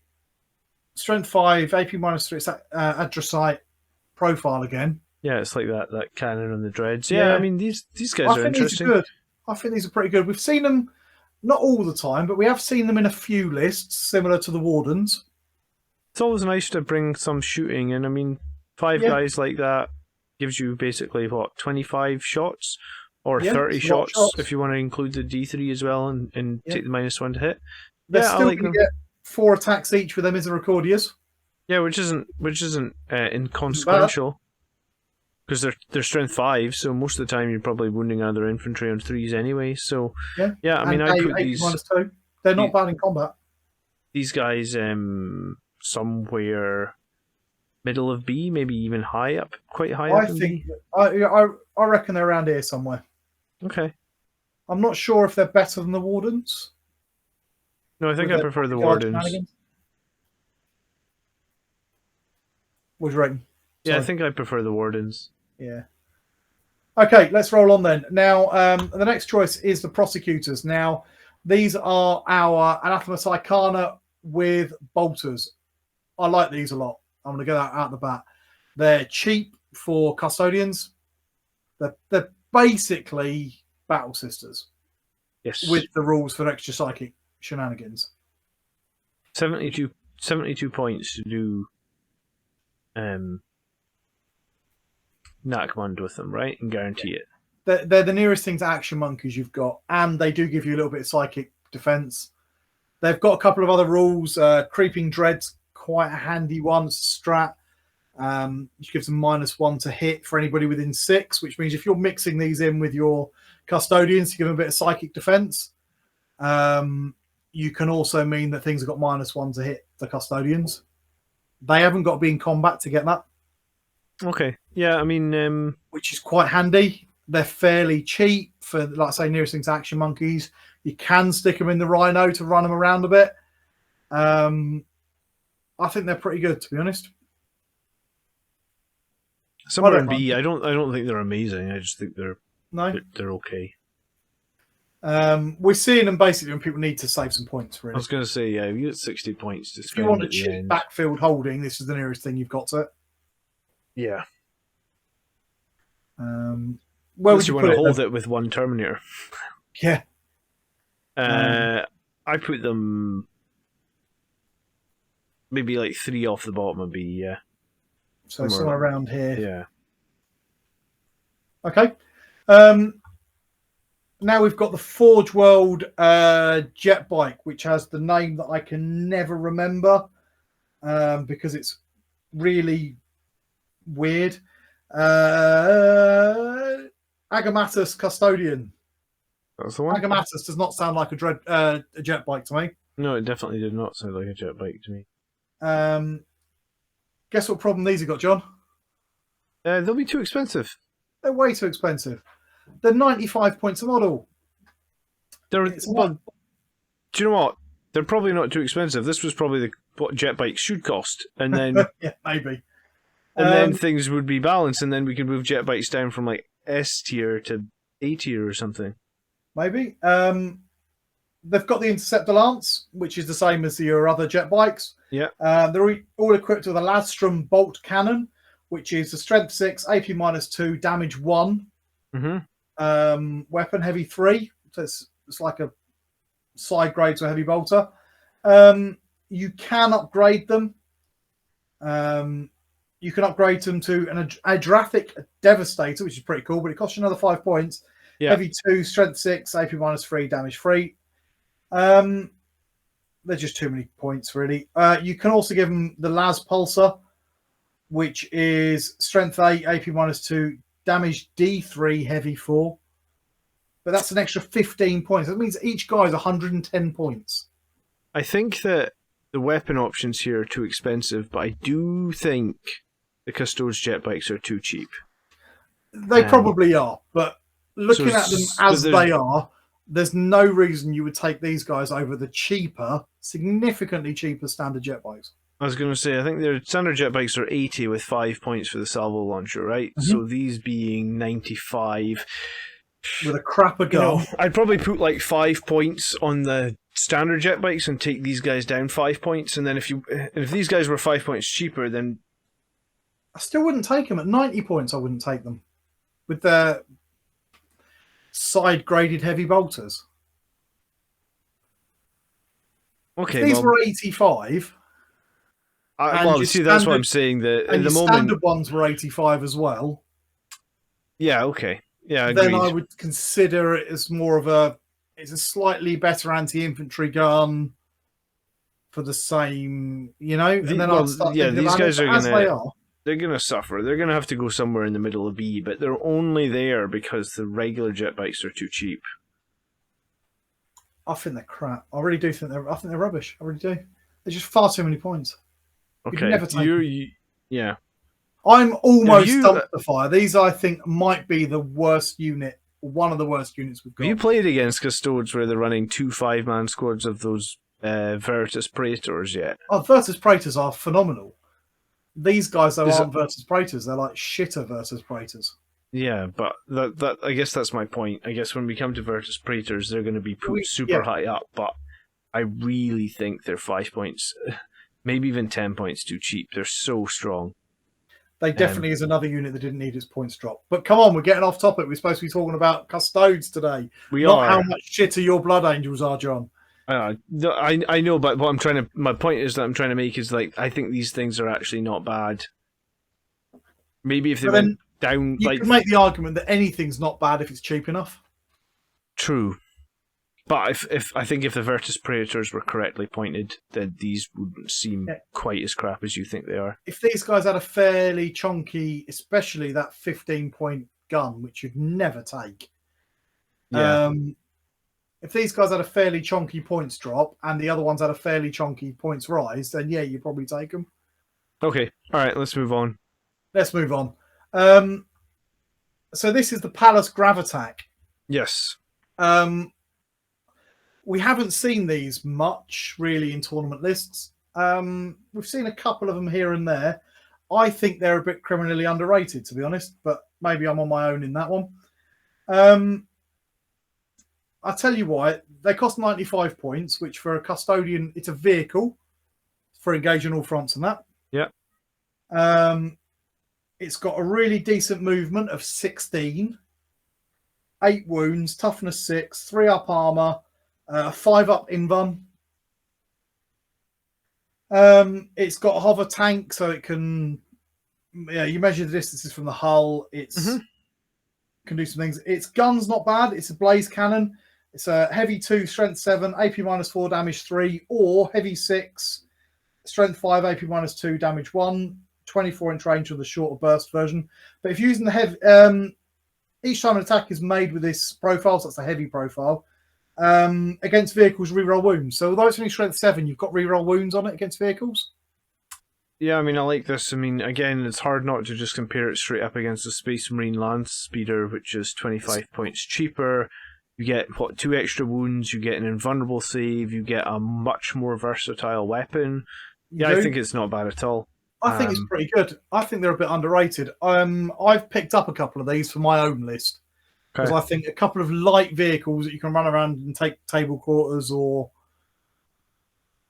strength 5, AP -3. It's that Adressite profile again.
Yeah, it's like that cannon on the dreads. Yeah, I mean these guys are interesting.
These are good. I think these are pretty good. We've seen them not all the time, but we have seen them in a few lists similar to the Wardens.
It's always nice to bring some shooting, and I mean 5 guys like that gives you basically 25 shots or 30 shots if you want to include the D3 as well and take the -1 to hit.
They're still going to get 4 attacks each with them as the Recordiers.
Yeah, which isn't inconsequential because they're strength 5, so most of the time you're probably wounding other infantry on 3s anyway. So yeah, I mean I put these
-2. They're not bad in combat.
These guys somewhere middle of B, maybe even quite high up.
I reckon they're around here somewhere.
Okay.
I'm not sure if they're better than the Wardens.
No, I think I prefer the Wardens.
What's right?
Yeah, I think I prefer the Wardens.
Yeah. Okay, let's roll on then. Now, the next choice is the Prosecutors. Now, these are our Anathema Psychana with bolters. I like these a lot. I'm going to get that out the bat. They're cheap for custodians. They're basically battle sisters.
Yes.
With the rules for extra psychic shenanigans.
72 points to do Nakmund with them, right? And guarantee it.
They're the nearest thing to action monkeys you've got, and they do give you a little bit of psychic defense. They've got a couple of other rules. Creeping Dread's quite a handy one. Strat. Which gives them -1 to hit for anybody within 6, which means if you're mixing these in with your custodians to give them a bit of psychic defense, you can also mean that things have got -1 to hit the custodians. They haven't got to be in combat to get that.
Okay. Yeah, I mean...
which is quite handy. They're fairly cheap for, like I say, nearest things action monkeys. You can stick them in the Rhino to run them around a bit. I think they're pretty good, to be honest.
Somewhere in B, I don't think they're amazing. I just think they're okay.
We're seeing them basically when people need to save some points. Really,
I was going to say, yeah, you get 60 points to spend.
If you want a cheap backfield holding, this is the nearest thing you've got to it.
Yeah.
Where would you
want to hold
it
with 1 Terminator?
Yeah.
I put them maybe like 3 off the bottom of B. Yeah.
So somewhere around here.
Yeah.
Okay. Now we've got the Forge World jet bike, which has the name that I can never remember because it's really weird. Agamatus Custodian.
That's the one.
Agamatus does not sound like a jet bike to me.
No, it definitely did not sound like a jet bike to me.
Guess what problem these have got, John?
They'll be too expensive.
They're way too expensive. They're 95 points a model.
Do you know what? They're probably not too expensive. This was probably what jet bikes should cost, and then
yeah, maybe.
And then things would be balanced, and then we could move jet bikes down from like S tier to A tier or something.
Maybe. They've got the Interceptor Lance, which is the same as your other jet bikes.
Yeah.
They're all equipped with a Ladstrom bolt cannon, which is a strength 6, AP -2, damage 1. Weapon heavy 3. So it's like a side grade to a heavy bolter. You can upgrade them. You can upgrade them to an Adrathic Devastator, which is pretty cool, but it costs you another 5 points. Yeah. Heavy 2, strength 6, AP -3, damage 3. They're just too many points, really. You can also give them the Las Pulsar, which is strength 8, AP -2, damage D3, heavy 4. But that's an extra 15 points. That means each guy is 110 points.
I think that the weapon options here are too expensive, but I do think the Custodes jet bikes are too cheap.
They probably are, but looking at them as they are, there's no reason you would take these guys over the cheaper, significantly cheaper standard jet bikes.
I was going to say, I think their standard jet bikes are 80 with 5 points for the salvo launcher, right? So these being 95...
with a crapper gun.
I'd probably put like 5 points on the standard jet bikes and take these guys down 5 points, and then if these guys were 5 points cheaper, then
I still wouldn't take them at 90 points. I wouldn't take them with their side graded heavy bolters.
okay.
If these were 85.
Well, see, that's what I'm saying. That at the moment,
standard ones were 85 as well.
Yeah. Okay. Yeah.
Then
Agreed.
I would consider it as more of it's a slightly better anti-infantry gun for the same, you know. And then I'd start thinking
these
about
guys
it,
are
as they are.
They're gonna suffer. They're gonna have to go somewhere in the middle of B, but they're only there because the regular jet bikes are too cheap.
I think they're crap. I really do think I think they're rubbish. I really do. They're just far too many points.
Okay.
Never take
yeah.
I'm almost dumped the fire. These, I think, might be the worst unit, one of the worst units we've got.
Have you played against Custodes where they're running 2 5-man squads of those Virtus Praetors yet?
Oh, Virtus Praetors are phenomenal. These guys, though, aren't Virtus Praetors. They're like shitter Virtus Praetors.
Yeah, but that I guess that's my point. I guess when we come to Virtus Praetors, they're going to be put super high up, but I really think they're 5 points, maybe even 10 points too cheap. They're so strong.
They definitely is another unit that didn't need its points dropped. But come on, we're getting off topic. We're supposed to be talking about Custodes today. Not how much shitter your Blood Angels are, John.
I know, but my point is that I'm trying to make is like, I think these things are actually not bad. Maybe if they went down,
you could make the argument that anything's not bad if it's cheap enough.
True. But if I think if the Virtus Praetors were correctly pointed, then these wouldn't seem quite as crap as you think they are.
If these guys had a fairly chunky, especially that 15-point gun, which you'd never take.
Yeah.
If these guys had a fairly chunky points drop and the other ones had a fairly chunky points rise, then yeah, you'd probably take them.
Okay. All right, let's move on.
Let's move on. So this is the Palace Gravatac.
Yes.
We haven't seen these much, really, in tournament lists. We've seen a couple of them here and there. I think they're a bit criminally underrated, to be honest, but maybe I'm on my own in that one. I'll tell you why. They cost 95 points, which for a custodian, it's a vehicle for engaging all fronts and that.
Yeah.
It's got a really decent movement of 16, 8 wounds, toughness 6, 3 up armor, 5 up invuln. It's got a hover tank, so it can. Yeah, you measure the distances from the hull. It's can do some things. Its gun's not bad. It's a blaze cannon. It's a heavy 2, strength 7, AP -4, damage 3, or heavy 6, strength 5, AP -2, damage 1, 24-inch range with the shorter burst version. But if you're using the heavy, each time an attack is made with this profile, so that's a heavy profile, against vehicles, reroll wounds. So although it's only strength 7, you've got reroll wounds on it against vehicles.
Yeah, I mean, I like this. I mean, again, it's hard not to just compare it straight up against the Space Marine Land Speeder, which is 25 points cheaper. You get, 2 extra wounds, you get an invulnerable save, you get a much more versatile weapon. Yeah, I think it's not bad at all.
I think it's pretty good. I think they're a bit underrated. I've picked up a couple of these for my own list. Because I think a couple of light vehicles that you can run around and take table quarters or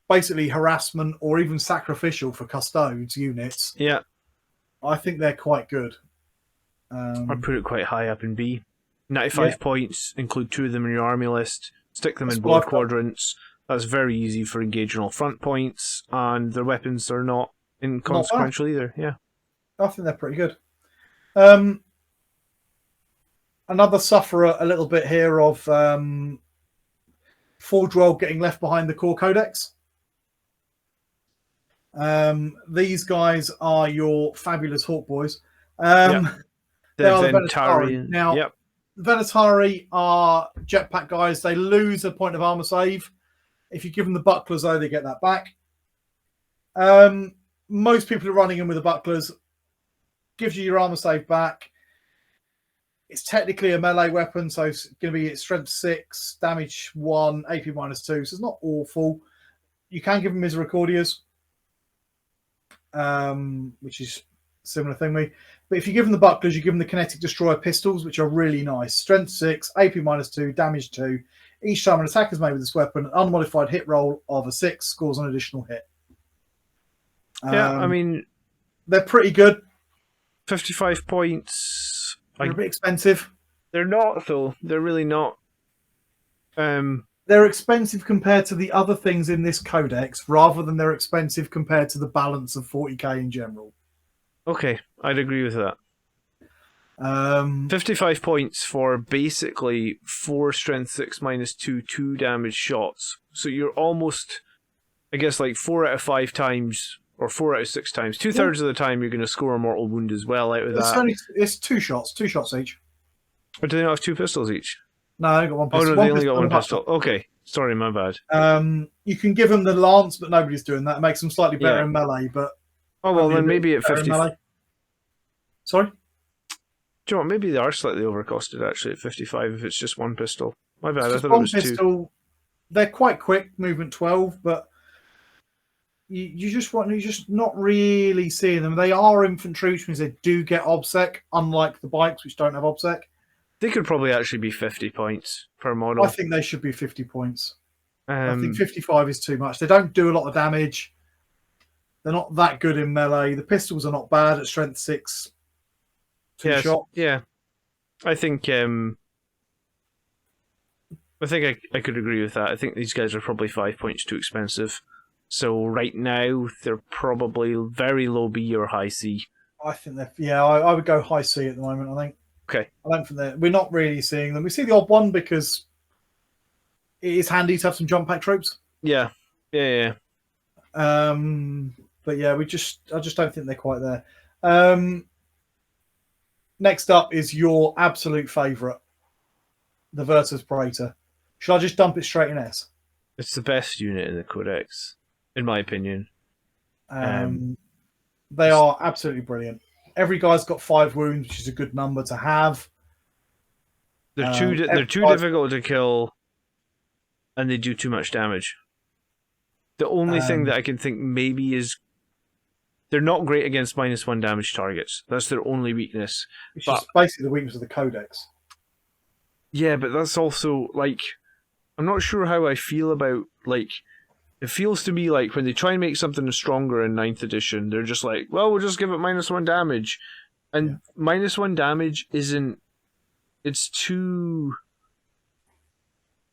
basically harassment or even sacrificial for Custodes units.
Yeah.
I think they're quite good.
I put it quite high up in B. 95 points, include 2 of them in your army list, stick them in both quadrants. That's very easy for engaging all front points, and their weapons are not inconsequential either. Yeah.
I think they're pretty good. Another sufferer a little bit here of Forge World getting left behind the core codex. These guys are your fabulous Hawk boys. They are the Venatari. Now, the Venatari are jetpack guys. They lose a point of armor save. If you give them the bucklers, though, they get that back. Most people are running in with the bucklers. Gives you your armor save back. It's technically a melee weapon, so it's going to be strength 6, damage 1, AP -2, so it's not awful. You can give them Misericordias, which is a similar thing. But if you give them the bucklers, you give them the Kinetic Destroyer pistols, which are really nice. Strength 6, AP -2, damage 2. Each time an attack is made with this weapon, an unmodified hit roll of a 6 scores an additional hit.
Yeah, I mean,
they're pretty good.
55 points.
They're a bit expensive.
They're not, though. They're really not.
They're expensive compared to the other things in this codex, rather than they're expensive compared to the balance of 40k in general.
Okay, I'd agree with that. 55 points for basically 4 strength 6 minus 2 damage shots. So you're almost, I guess, like 4 out of 5 times, or 4 out of 6 times. 2/3 of the time you're going to score a mortal wound as well out of that.
It's 2 shots each.
Or do they not have 2 pistols each?
No, they got 1 pistol.
Oh no, they only got 1 pistol. Okay, sorry, my bad.
You can give them the lance, but nobody's doing that. It makes them slightly better in melee, but...
Oh, well, then maybe at 50...
Sorry?
Do you know what? Maybe they are slightly overcosted, actually, at 55 if it's just 1 pistol. My bad, I thought it was 2.
Pistol, they're quite quick, movement 12, but you're just not really seeing them. They are infantry, which means they do get obsec, unlike the bikes, which don't have obsec.
They could probably actually be 50 points per model.
I think they should be 50 points. I think 55 is too much. They don't do a lot of damage. They're not that good in melee. The pistols are not bad at strength 6. Shot.
Yeah. I think I could agree with that. I think these guys are probably 5 points too expensive. So right now they're probably very low B or high C.
I think I would go high C at the moment, I think.
Okay.
I don't think we're not really seeing them. We see the odd one because it is handy to have some jump pack troops.
Yeah.
But yeah, I just don't think they're quite there. Next up is your absolute favourite, the Virtus Praetor. Should I just dump it straight in S?
It's the best unit in the Codex, in my opinion.
They are absolutely brilliant. Every guy's got 5 wounds, which is a good number to have.
They're too difficult to kill, and they do too much damage. The only thing that I can think maybe is they're not great against -1 damage targets. That's their only weakness.
Which is basically the weakness of the Codex.
Yeah, but that's also, like, I'm not sure how I feel about, like, it feels to me like when they try and make something stronger in 9th edition, they're just like, well, we'll just give it -1 damage. And -1 damage isn't, it's too...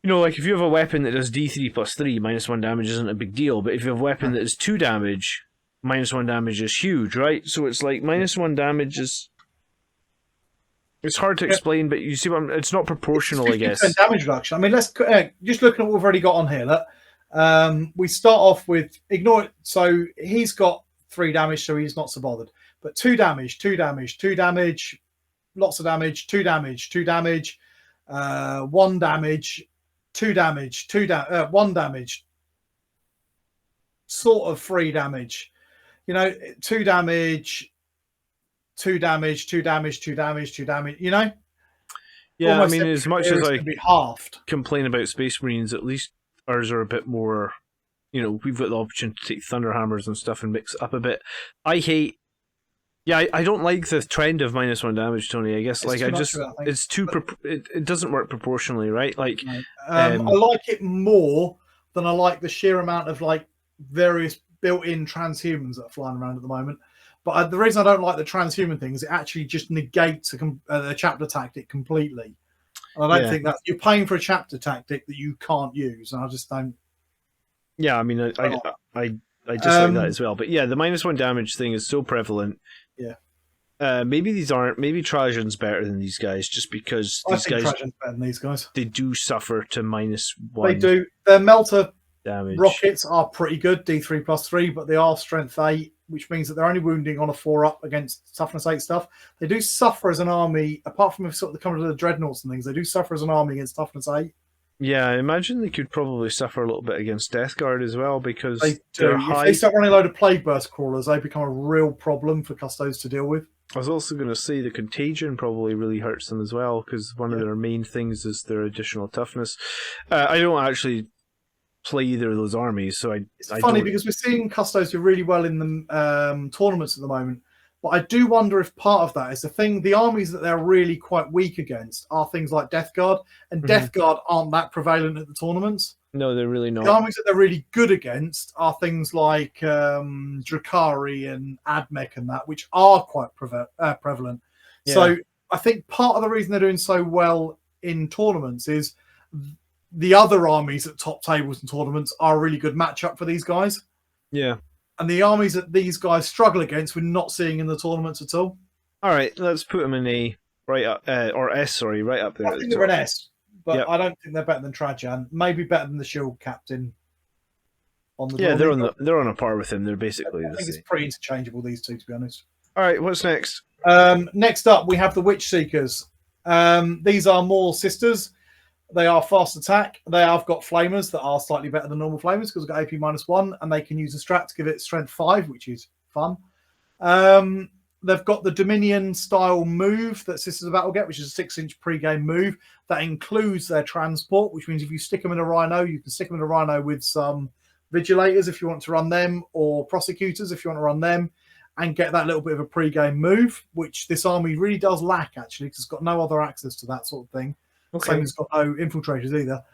You know, like, if you have a weapon that does D3 plus 3, -1 damage isn't a big deal. But if you have a weapon that is 2 damage, -1 damage is huge, right? So it's like, -1 damage is... It's hard to explain, but you see what it's not proportional, I guess.
Damage reduction. I mean, let's just looking at what we've already got on here. Look, we start off with ignore it. So he's got 3 damage, so he's not so bothered. But 2 damage, 2 damage, 2 damage, lots of damage, 2 damage, 2 damage, 1 damage, 2 damage, 1 damage, sort of 3 damage. You know, 2 damage. 2 damage, 2 damage, 2 damage, 2 damage, you know?
Yeah, almost, I mean, as much as I
halved.
Complain about Space Marines, at least ours are a bit more, you know, we've got the option to take Thunderhammers and stuff and mix it up a bit. I don't like the trend of -1 damage, Tony. I guess, like, it's too, it doesn't work proportionally, right? Like,
I like it more than I like the sheer amount of, like, various built-in transhumans that are flying around at the moment. But the reason I don't like the transhuman thing is it actually just negates a chapter tactic completely. And I don't think that you're paying for a chapter tactic that you can't use, and I just don't.
Yeah, I mean, I just like that as well. But yeah, the -1 damage thing is so prevalent.
Yeah.
Maybe Trajan's better than these guys, just because
Trajan's better than these guys.
They do suffer to -1.
They do. Their melter
damage
rockets are pretty good, D3 plus 3, but they are strength 8. Which means that they're only wounding on a 4-up against toughness 8 stuff. They do suffer as an army, apart from sort of the coming to the dreadnoughts and things. They do suffer as an army against toughness 8.
Yeah, I imagine they could probably suffer a little bit against Death Guard as well, because
they're high. If they start running a load of Plague Burst crawlers, they become a real problem for Custodes to deal with.
I was also going to say the Contagion probably really hurts them as well, because one of their main things is their additional toughness. I don't actually play either of those armies, so it's
funny because we're seeing Custodes do really well in the tournaments at the moment, But I do wonder if part of that is the armies that they're really quite weak against are things like Death Guard, and Death Guard aren't that prevalent at the tournaments.
No, they're really not.
The armies that they're really good against are things like Drakari and Admech and that, which are quite prevalent.
Yeah.
So I think part of the reason they're doing so well in tournaments is the other armies at top tables and tournaments are a really good matchup for these guys.
Yeah.
And the armies that these guys struggle against, we're not seeing in the tournaments at all.
All right, let's put them in A, right up, or S, sorry, right up there.
I think they're an S, but I don't think they're better than Trajan. Maybe better than the Shield Captain. On the
they're on a par with him. They're basically the same.
I think it's pretty interchangeable, these two, to be honest.
All right, what's next?
Next up, we have the Witch Seekers. These are more sisters. They are fast attack. They have got flamers that are slightly better than normal flamers because they've got AP -1, and they can use a strat to give it strength 5, which is fun. They've got the Dominion style move that Sisters of Battle get, which is a 6-inch pre-game move that includes their transport, which means if you stick them in a rhino, you can stick them in a rhino with some vigilators if you want to run them, or prosecutors if you want to run them, and get that little bit of a pre-game move, which this army really does lack, actually, because it's got no other access to that sort of thing.
Okay.
Same as got no infiltrators either,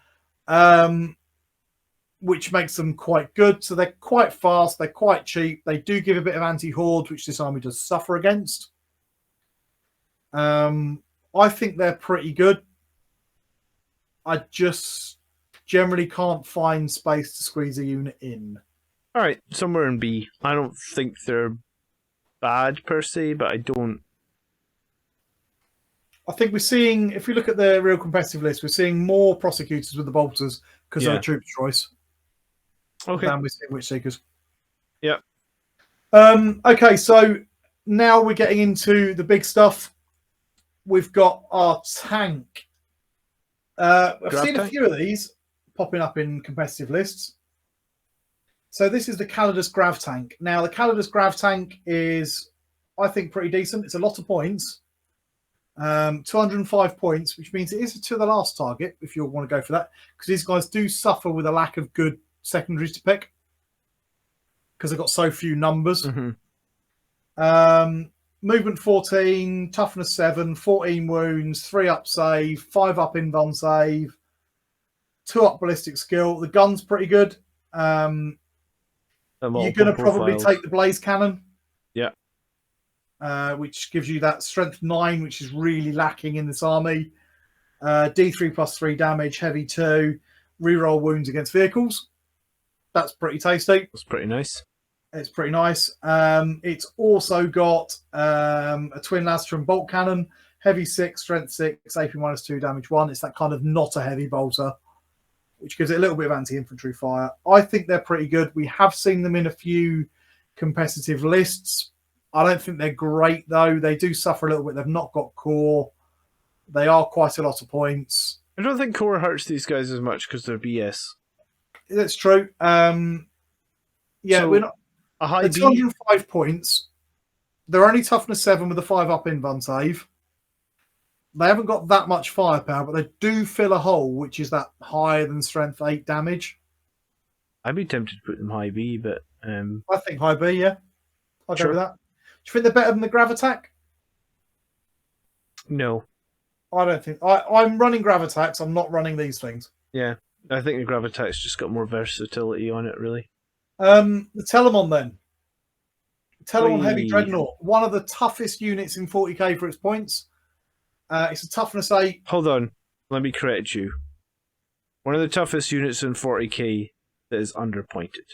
which makes them quite good. So they're quite fast, they're quite cheap. They do give a bit of anti-horde, which this army does suffer against. I think they're pretty good. I just generally can't find space to squeeze a unit in.
All right, somewhere in B. I don't think they're bad per se, but I
think we're seeing, if we look at the real competitive list, we're seeing more prosecutors with the bolters because they're a troop choice.
Okay.
Than we're seeing Witch Seekers.
Yeah.
Okay, so now we're getting into the big stuff. We've got our tank. I've seen a few of these popping up in competitive lists. So this is the Calidus Grav tank. Now, the Calidus Grav tank is, I think, pretty decent. It's a lot of points. 205 points, which means it is to the last target if you want to go for that, because these guys do suffer with a lack of good secondaries to pick because they've got so few numbers. Movement 14, toughness 7, 14 wounds, 3 up save, 5 up invuln save, 2 up ballistic skill. The gun's pretty good. You're going to probably take the blaze cannon.
Yeah.
Which gives you that strength 9, which is really lacking in this army. D3 plus 3 damage, heavy 2, reroll wounds against vehicles. That's pretty tasty.
That's pretty nice.
It's pretty nice. It's also got a twin Lazarus bolt cannon, heavy 6, strength 6, AP -2, damage 1. It's that kind of not a heavy bolter, which gives it a little bit of anti-infantry fire. I think they're pretty good. We have seen them in a few competitive lists. I don't think they're great, though. They do suffer a little bit. They've not got core. They are quite a lot of points.
I don't think core hurts these guys as much because they're BS.
That's true.
So
we're not.
A high
They're
B.
205 points. They're only toughness 7 with a 5 up invuln save. They haven't got that much firepower, but they do fill a hole, which is that higher than strength 8 damage.
I'd be tempted to put them high B, but
I think high B, yeah. I'll
Sure.
go with that. Do you think they're better than the Grav attack?
no.
I don't think. I'm running Grav attacks. I'm not running these things.
Yeah, I think the Gravitack's just got more versatility on it, really.
The Telemon then. Telemon Heavy
Oi.
Dreadnought. One of the toughest units in 40k for its points. It's a toughness 8.
Hold on, let me correct you. One of the toughest units in 40k that is underpointed.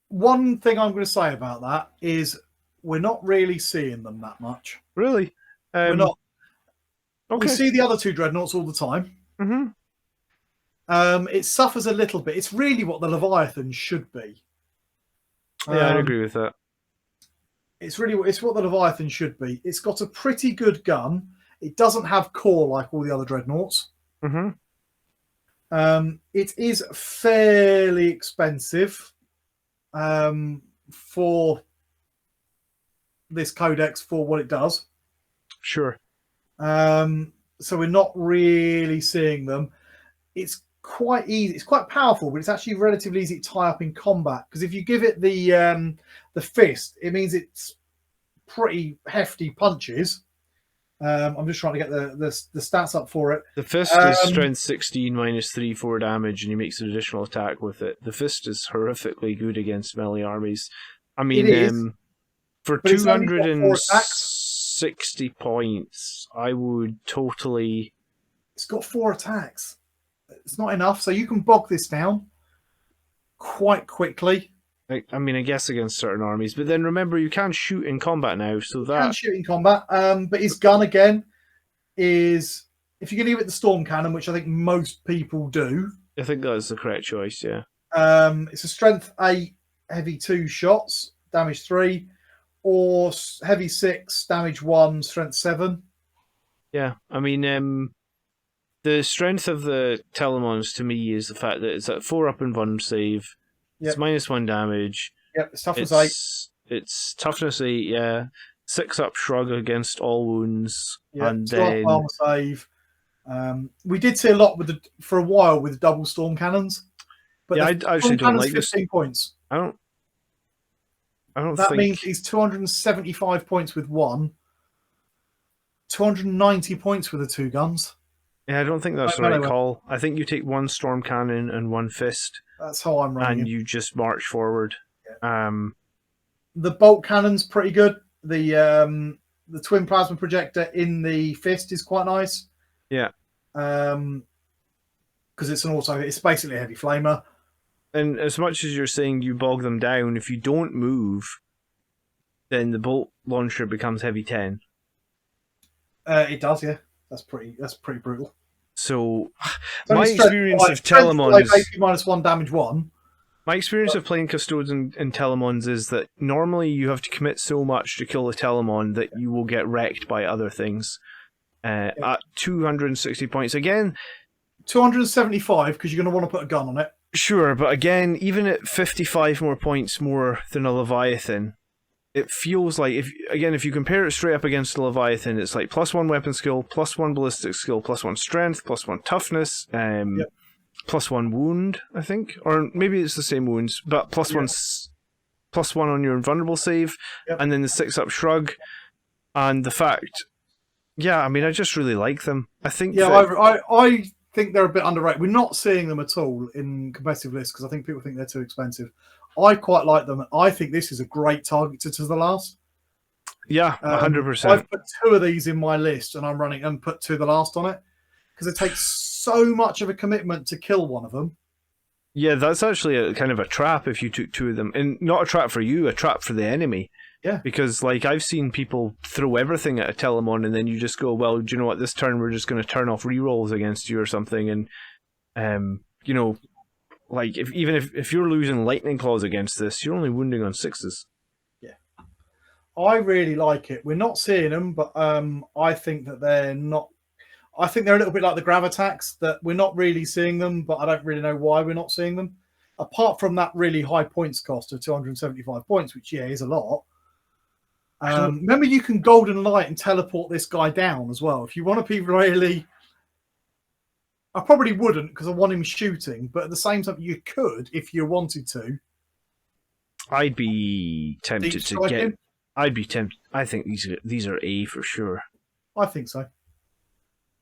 One thing I'm going to say about that is we're not really seeing them that much.
Really?
We're not.
Okay.
We see the other 2 dreadnoughts all the time. It suffers a little bit. It's really what the Leviathan should be.
Yeah, I'd agree with that.
It's what the Leviathan should be. It's got a pretty good gun. It doesn't have core like all the other dreadnoughts. It is fairly expensive for this codex for what it does.
Sure.
So we're not really seeing them. It's quite easy. It's quite powerful, but it's actually relatively easy to tie up in combat. Because if you give it the fist, it means it's pretty hefty punches. I'm just trying to get the stats up for it.
The fist is strength 16 minus 3/4 damage, and he makes an additional attack with it. The fist is horrifically good against melee armies. I mean, for 260 points, I would totally.
It's got 4 attacks. It's not enough, so you can bog this down quite quickly.
I mean, I guess against certain armies, but then remember, you can shoot in combat now, so that...
You can shoot in combat, but his gun, again, is... If you're going to give it the storm cannon, which I think most people do...
I think that's the correct choice, yeah.
It's a strength 8, heavy 2 shots, damage 3, or heavy 6, damage 1, strength 7.
Yeah, I mean, the strength of the Telemons, to me, is the fact that it's at 4 up and 1 save. It's -1 damage.
Yep, it's toughness 8.
It's toughness 8, yeah. 6 up shrug against all wounds.
Yeah,
and
2 up
then
armor save. We did see a lot for a while with the double storm cannons. But
yeah, I actually don't like
15 points.
I don't
That
think...
means he's 275 points with 1. 290 points with the 2 guns.
Yeah, I don't think that's the right call. I think you take 1 storm cannon and 1 fist.
That's how I'm running.
And you just march forward.
Yeah. The bolt cannon's pretty good. The twin plasma projector in the fist is quite nice.
Yeah.
Because it's basically a heavy flamer.
And as much as you're saying you bog them down, if you don't move, then the bolt launcher becomes heavy 10.
It does, yeah. That's pretty brutal.
So, my experience of Telemons...
-1 damage 1.
My experience of playing Custodes and Telemons is that normally you have to commit so much to kill the Telemon that you will get wrecked by other things. At 260 points. Again...
275, because you're going to want to put a gun on it.
Sure, but again, even at 55 more points more than a Leviathan, it feels like, if you compare it straight up against the Leviathan, it's like +1 weapon skill, +1 ballistic skill, +1 strength, +1 toughness, +1 wound, I think, or maybe it's the same wounds, but +1 on your invulnerable save, and then the 6 up shrug, and the fact, I mean, I just really like them. I think,
I think they're a bit underrated. We're not seeing them at all in competitive lists because I think people think they're too expensive. I quite like them. I think this is a great target to the last.
Yeah, 100%.
I've put 2 of these in my list, and I'm running and put 2 the last on it because it takes so much of a commitment to kill one of them.
Yeah, that's actually a kind of a trap if you took 2 of them, and not a trap for you, a trap for the enemy.
Yeah,
because like I've seen people throw everything at a Telemon, and then you just go, well, do you know what? This turn we're just going to turn off rerolls against you or something, and like if you're losing lightning claws against this, you're only wounding on 6s.
Yeah, I really like it. We're not seeing them, but I think that they're not. I think they're a little bit like the Gravatax, that we're not really seeing them, but I don't really know why we're not seeing them. Apart from that really high points cost of 275 points, which is a lot. Remember, you can golden light and teleport this guy down as well. If you want to be really... I probably wouldn't because I want him shooting, but at the same time, you could if you wanted to.
I'd be tempted to get... I'd be tempted. I think these are A for sure.
I think so.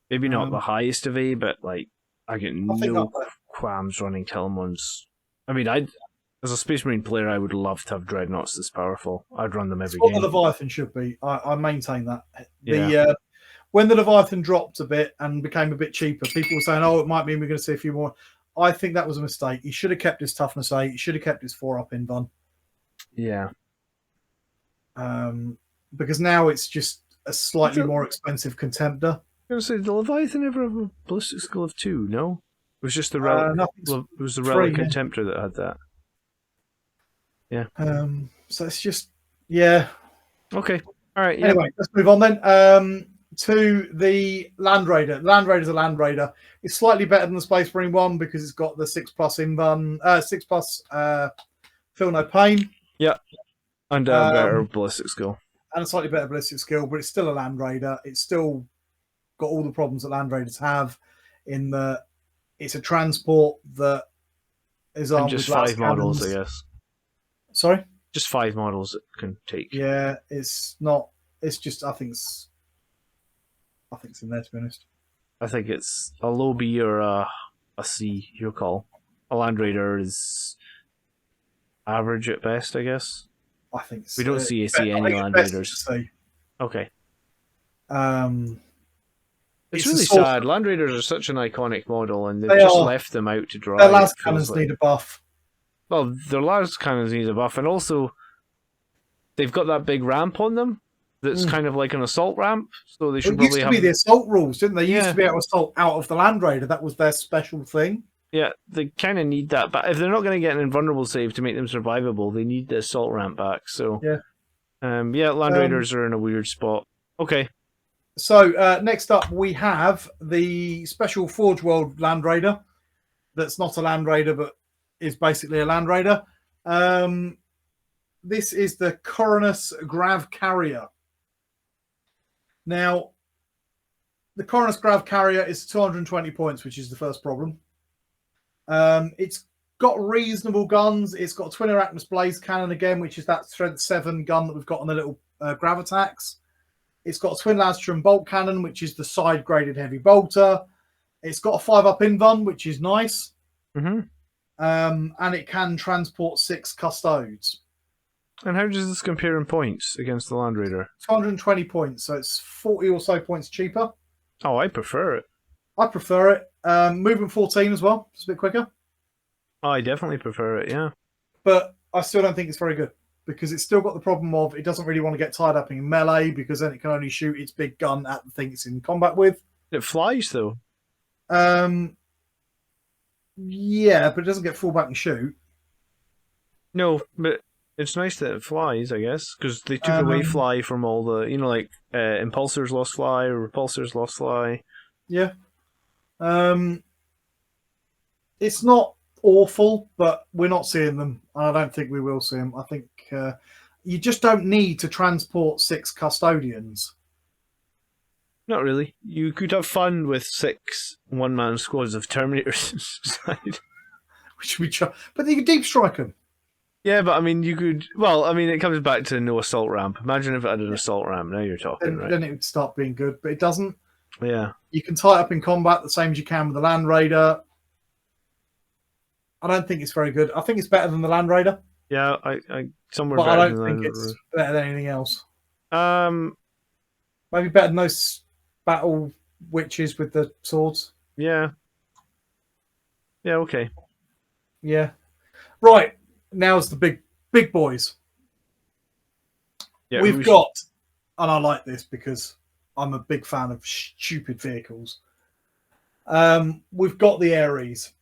Maybe not the highest of A, but like I get no qualms running Telemons. I mean, as a Space Marine player, I would love to have Dreadnoughts this powerful. I'd run them every game.
What the Leviathan should be. I maintain that. When the Leviathan dropped a bit and became a bit cheaper, people were saying, "Oh, it might mean we're going to see a few more." I think that was a mistake. He should have kept his toughness 8. He should have kept his 4 up invuln.
Yeah.
Because now it's just a slightly more expensive contemptor.
I was going to say, the Leviathan ever have a ballistic skill of 2? No, it was just the relic. It was the relic contemptor that had that. Yeah.
So it's just
Okay. All right. Yeah.
Anyway, let's move on then. To the Land Raider. Land Raider's a Land Raider. It's slightly better than the Space Marine one because it's got the 6+ invuln, 6+ feel no pain.
Yeah. And a better ballistic skill.
And a slightly better ballistic skill, but it's still a Land Raider. It's still got all the problems that Land Raiders have in the It's a transport that is
And
armed
just
with las
5 models,
cannons.
I guess.
Sorry?
Just 5 models it can take.
Yeah, it's not. It's just. I think it's in there, to be honest.
I think it's a low B or a C, your call. A Land Raider is average at best, I guess.
I think it's,
We don't see any Land
best
Raiders.
to see.
Okay.
It's
It's really
a sort
sad. Land Raiders are such an iconic model, and they've
They
just
are.
left them out to dry.
Their las
it feels
cannons
like.
need a buff.
Well, their las cannons need a buff, and also they've got that big ramp on them that's kind of like an assault ramp, so they should
It
probably
used to
have.
be the assault rules, didn't they? Used
Yeah.
to be able to assault out of the Land Raider. That was their special thing.
Yeah, they kind of need that, but if they're not going to get an invulnerable save to make them survivable, they need the assault ramp back. So
Yeah.
Land Raiders are in a weird spot. Okay.
So next up, we have the special Forge World Land Raider. That's not a Land Raider, but is basically a Land Raider. This is the Coronus Grav Carrier. Now, the Coronus Grav Carrier is 220 points, which is the first problem. It's got reasonable guns. It's got a Twin Arachnus Blaze Cannon again, which is that Strength 7 gun that we've got on the little Grav attacks. It's got a Twin Ladstrom Bolt Cannon, which is the side-graded heavy bolter. It's got a 5-up invuln, which is nice.
Mm-hmm.
And it can transport 6 Custodes.
And how does this compare in points against the Land Raider?
220 points, so it's 40 or so points cheaper.
Oh, I prefer it.
I prefer it. Movement 14 as well. It's a bit quicker.
I definitely prefer it, yeah.
But I still don't think it's very good because it's still got the problem of it doesn't really want to get tied up in melee because then it can only shoot its big gun at the thing it's in combat with.
It flies, though.
Yeah, but it doesn't get full back and shoot.
No, but it's nice that it flies, I guess, because they took away fly from all the, like impulsors lost fly or repulsors lost fly.
Yeah. It's not awful, but we're not seeing them. And I don't think we will see them. I think you just don't need to transport 6 custodians.
Not really. You could have fun with 6 one-man squads of Terminators inside.
Which we but you could deep strike them.
Yeah, but I mean, you could. Well, I mean, it comes back to no assault ramp. Imagine if it had an assault ramp. Now you're talking, right?
Then it would start being good, but it doesn't.
Yeah.
You can tie it up in combat the same as you can with the Land Raider. I don't think it's very good. I think it's better than the Land Raider.
Yeah, I somewhere.
But
better
I don't
than
think
the
it's better than anything else.
Maybe
better than those battle witches with the swords.
Yeah. Yeah. Okay.
Yeah. Right. Now's the big boys.
Yeah,
We've got, and I like this because I'm a big fan of stupid vehicles. We've got the Ares.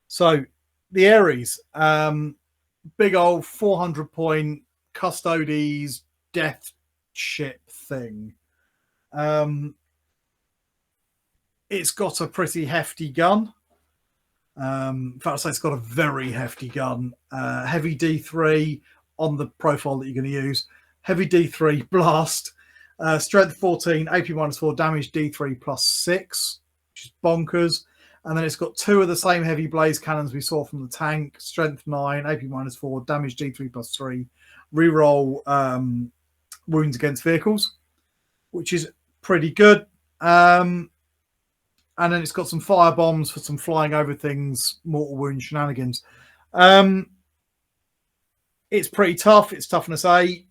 So the Ares, big old 400 point Custodes death ship thing. It's got a pretty hefty gun. In fact, I'd say it's got a very hefty gun. Heavy D3 on the profile that you're going to use. Heavy D3 blast. Strength 14, AP -4, damage D3 +6, which is bonkers. And then it's got 2 of the same heavy blaze cannons we saw from the tank. Strength 9, AP -4, damage D3 +3. Reroll wounds against vehicles, which is pretty good. And then it's got some fire bombs for some flying over things, mortal wound shenanigans. It's pretty tough. It's toughness 8.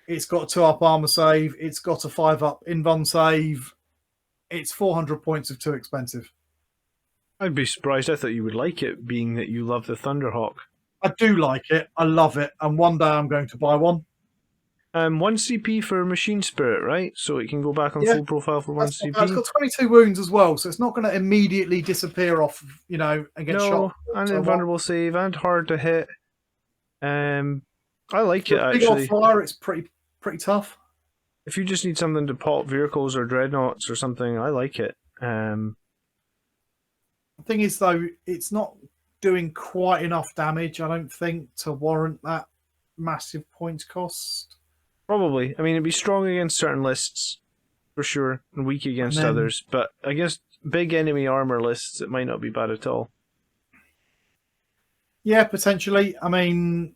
It's got a 2-up armor save. It's got a 5-up invuln save. It's 400 points of too expensive.
I'd be surprised. I thought you would like it, being that you love the Thunderhawk.
I do like it. I love it. And one day I'm going to buy one.
1 CP for Machine Spirit, right? So it can go back on full profile for 1 CP.
It's got 22 wounds as well, so it's not going to immediately disappear off, and get shot.
And invulnerable save and hard to hit. I like it,
Big
actually.
old fire, it's pretty tough.
If you just need something to pop vehicles or dreadnoughts or something, I like it.
The thing is, though, it's not doing quite enough damage, I don't think, to warrant that massive points cost.
Probably. I mean, it'd be strong against certain lists, for sure, and weak against others. But I guess big enemy armor lists, it might not be bad at all.
Yeah, potentially. I mean,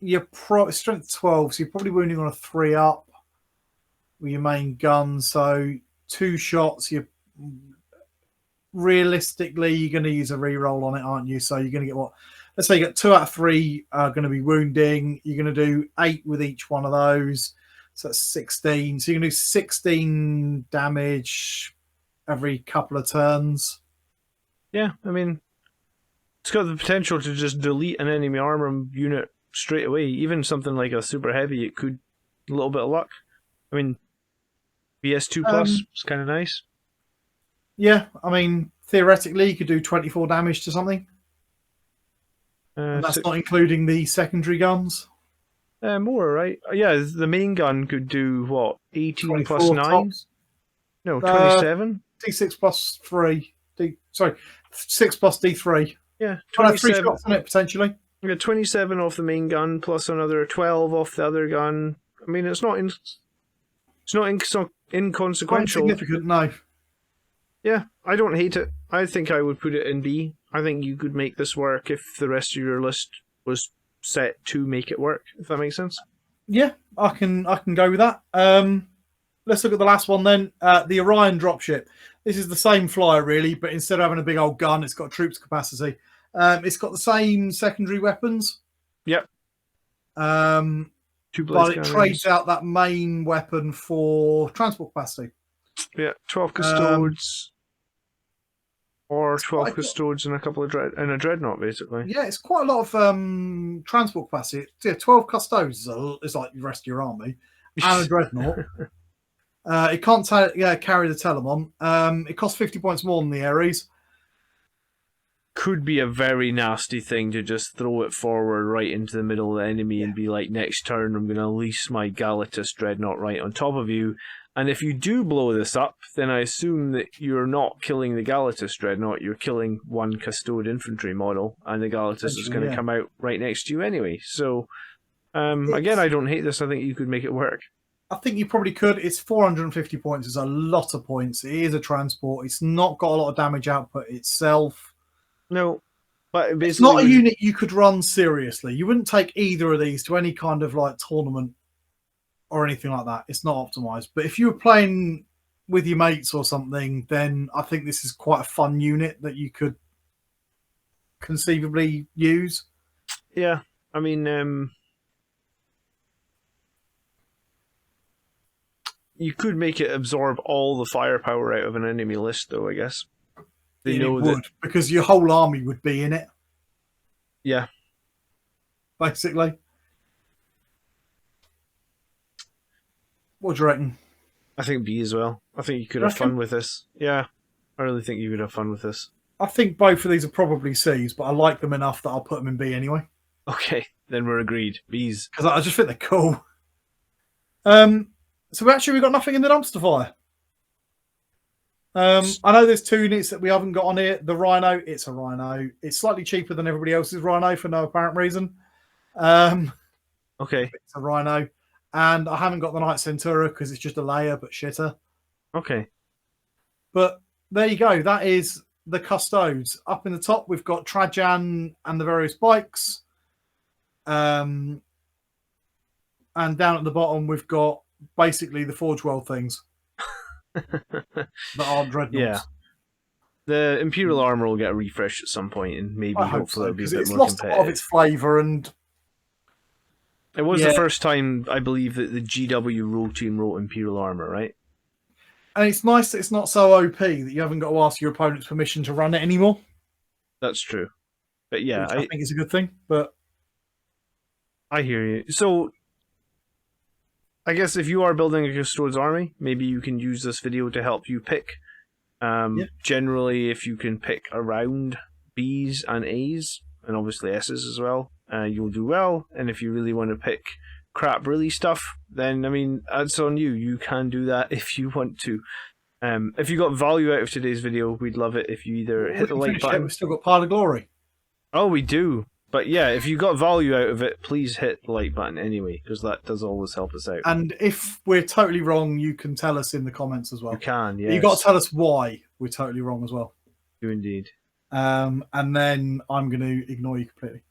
you're strength 12, so you're probably wounding on a 3 up with your main gun. So 2 shots, you're realistically you're going to use a reroll on it, aren't you? So you're going to get what? Let's say you got 2 out of 3 are going to be wounding. You're going to do 8 with each one of those. So that's 16. So you're going to do 16 damage every couple of turns.
Yeah, I mean, it's got the potential to just delete an enemy armor unit straight away. Even something like a super heavy, it could. A little bit of luck. I mean, BS2 plus is kind of nice.
Yeah, I mean, theoretically, you could do 24 damage to something. And that's not including the secondary guns.
More, right? Yeah, the main gun could do, what, 18 plus 9?
Tops.
No, 27?
D6 plus 3. 6 plus D3.
Yeah,
3
27.
shots on it, potentially.
Yeah, 27 off the main gun, plus another 12 off the other gun. I mean, it's not inconsequential.
Quite significant, no.
Yeah, I don't hate it. I think I would put it in B. I think you could make this work if the rest of your list was set to make it work, if that makes sense.
Yeah, I can go with that. Let's look at the last one then. The Orion dropship. This is the same flyer, really, but instead of having a big old gun, it's got troops capacity. It's got the same secondary weapons.
Yep.
But it trades out that main weapon for transport capacity.
Yeah, 12 custodes. Or 12 custodes and a couple of and a dreadnought, basically.
Yeah, it's quite a lot of transport capacity. Yeah, 12 custodes is like the rest of your army. And a dreadnought. It can't carry the Telemon. It costs 50 points more than the Ares.
Could be a very nasty thing to just throw it forward right into the middle of the enemy and be like, next turn I'm going to unleash my Galatus Dreadnought right on top of you. And if you do blow this up, then I assume that you're not killing the Galatus Dreadnought, you're killing one Custode infantry model, and the Galatus is going to come out right next to you anyway. So, again, I don't hate this. I think you could make it work.
I think you probably could. It's 450 points. It's a lot of points. It is a transport. It's not got a lot of damage output itself.
No, but
it's not a unit you could run seriously. You wouldn't take either of these to any kind of like tournament or anything like that. It's not optimized. But if you were playing with your mates or something, then I think this is quite a fun unit that you could conceivably use.
Yeah, I mean, you could make it absorb all the firepower out of an enemy list, though, I guess. They know that
because your whole army would be in it.
Yeah.
Basically. What do you reckon?
I think B as well. I think you could have fun with this. Yeah. I really think you could have fun with this.
I think both of these are probably C's, but I like them enough that I'll put them in B anyway.
Okay, then we're agreed. B's.
Because I just think they're cool. So we've got nothing in the dumpster fire. I know there's 2 units that we haven't got on here. The Rhino, it's a Rhino. It's slightly cheaper than everybody else's Rhino for no apparent reason.
Okay.
It's a Rhino. And I haven't got the Knight Centura because it's just a layer, but shitter.
Okay.
But there you go. That is the Custodes. Up in the top, we've got Trajan and the various bikes. And down at the bottom, we've got basically the Forge World things. That aren't dreadnoughts.
Yeah. The Imperial armor will get a refresh at some point, and maybe hopefully it'll be a bit more competitive.
It's lost a lot of its flavour, and
it was the first time, I believe, that the GW rule team wrote Imperial armor, right?
And it's nice that it's not so OP that you haven't got to ask your opponent's permission to run it anymore.
That's true. But yeah,
I think it's a good thing. But
I hear you. So I guess if you are building a Custodes army, maybe you can use this video to help you pick. Generally, if you can pick around B's and A's, and obviously S's as well, you'll do well. And if you really want to pick crap really stuff, then I mean, that's on you. You can do that if you want to. If you got value out of today's video, we'd love it if you either hit the like button.
We've still got Pile of Glory.
Oh, we do. But yeah, if you got value out of it, please hit the like button anyway, because that does always help us out.
And if we're totally wrong, you can tell us in the comments as well.
You can, yeah.
You got to tell us why. we're totally wrong as well.
Do indeed.
And then I'm going to ignore you completely.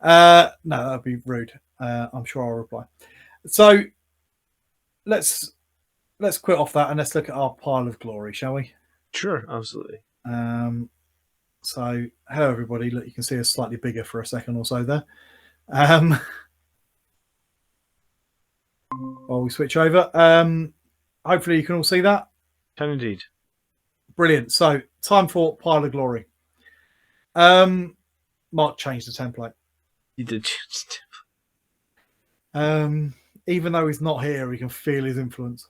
No, that would be rude. I'm sure I'll reply. So let's quit off that and let's look at our pile of glory, shall we?
Sure, absolutely.
So hello everybody. Look, you can see us slightly bigger for a second or so there. While we switch over, hopefully you can all see that.
Can indeed.
Brilliant. So time for pile of glory. Mark changed the template.
You did.
Even though he's not here, we can feel his influence.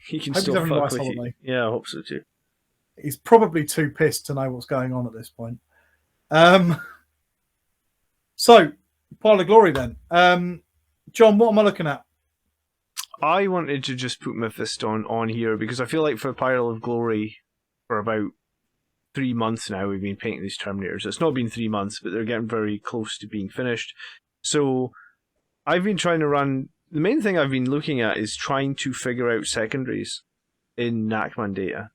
He can
Hope
still
he's having a
fuck
nice
with you.
holiday.
Yeah, I hope so too.
He's probably too pissed to know what's going on at this point. So, pile of glory then. John, what am I looking at?
I wanted to just put Mephiston on here because I feel like for Pile of Glory, for about 3 months now, we've been painting these Terminators. It's not been 3 months, but they're getting very close to being finished. So I've been trying to run... The main thing I've been looking at is trying to figure out secondaries in Nachman data.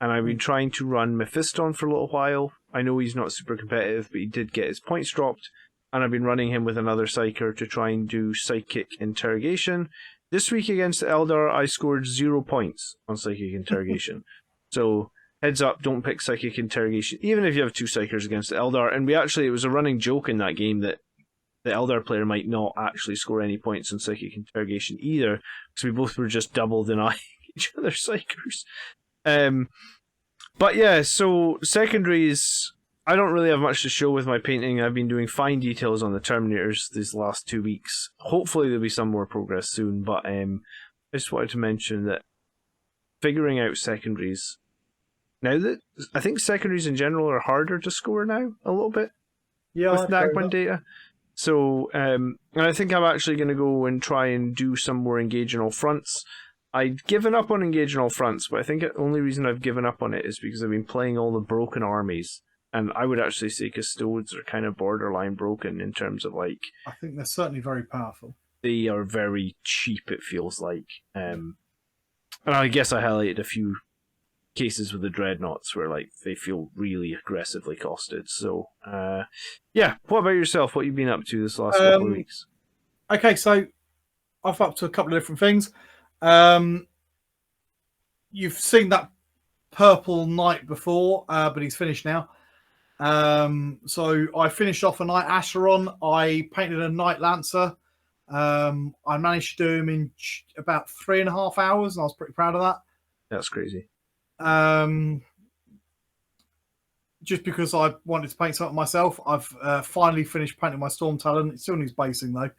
And I've been trying to run Mephiston for a little while. I know he's not super competitive, but he did get his points dropped. And I've been running him with another Psyker to try and do Psychic Interrogation. This week against Eldar, I scored 0 points on Psychic Interrogation. So, heads up, don't pick Psychic Interrogation, even if you have 2 Psychers against Eldar. And it was a running joke in that game that the Eldar player might not actually score any points on Psychic Interrogation either, because we both were just double denying each other Psychers. But yeah, so secondaries, I don't really have much to show with my painting. I've been doing fine details on the Terminators these last 2 weeks. Hopefully there'll be some more progress soon, but I just wanted to mention that figuring out secondaries, now that I think secondaries in general are harder to score now, a little bit, with Nachman data. So, and I think I'm actually going to go and try and do some more Engage in All Fronts. I'd given up on Engage in All Fronts, but I think the only reason I've given up on it is because I've been playing all the broken armies. And I would actually say Custodes are kind of borderline broken in terms of like...
I think they're certainly very powerful.
They are very cheap, it feels like. And I guess I highlighted a few cases with the Dreadnoughts where like they feel really aggressively costed. So, yeah. What about yourself? What have you been up to this last couple of weeks?
Okay, so I've up to a couple of different things. You've seen that purple knight before, but he's finished now. So I finished off a Knight Acheron. I painted a Knight Lancer. I managed to do him in about 3.5 hours, and I was pretty proud of that.
That's crazy.
Just because I wanted to paint something myself, I've finally finished painting my Storm Talon. It still needs basing though.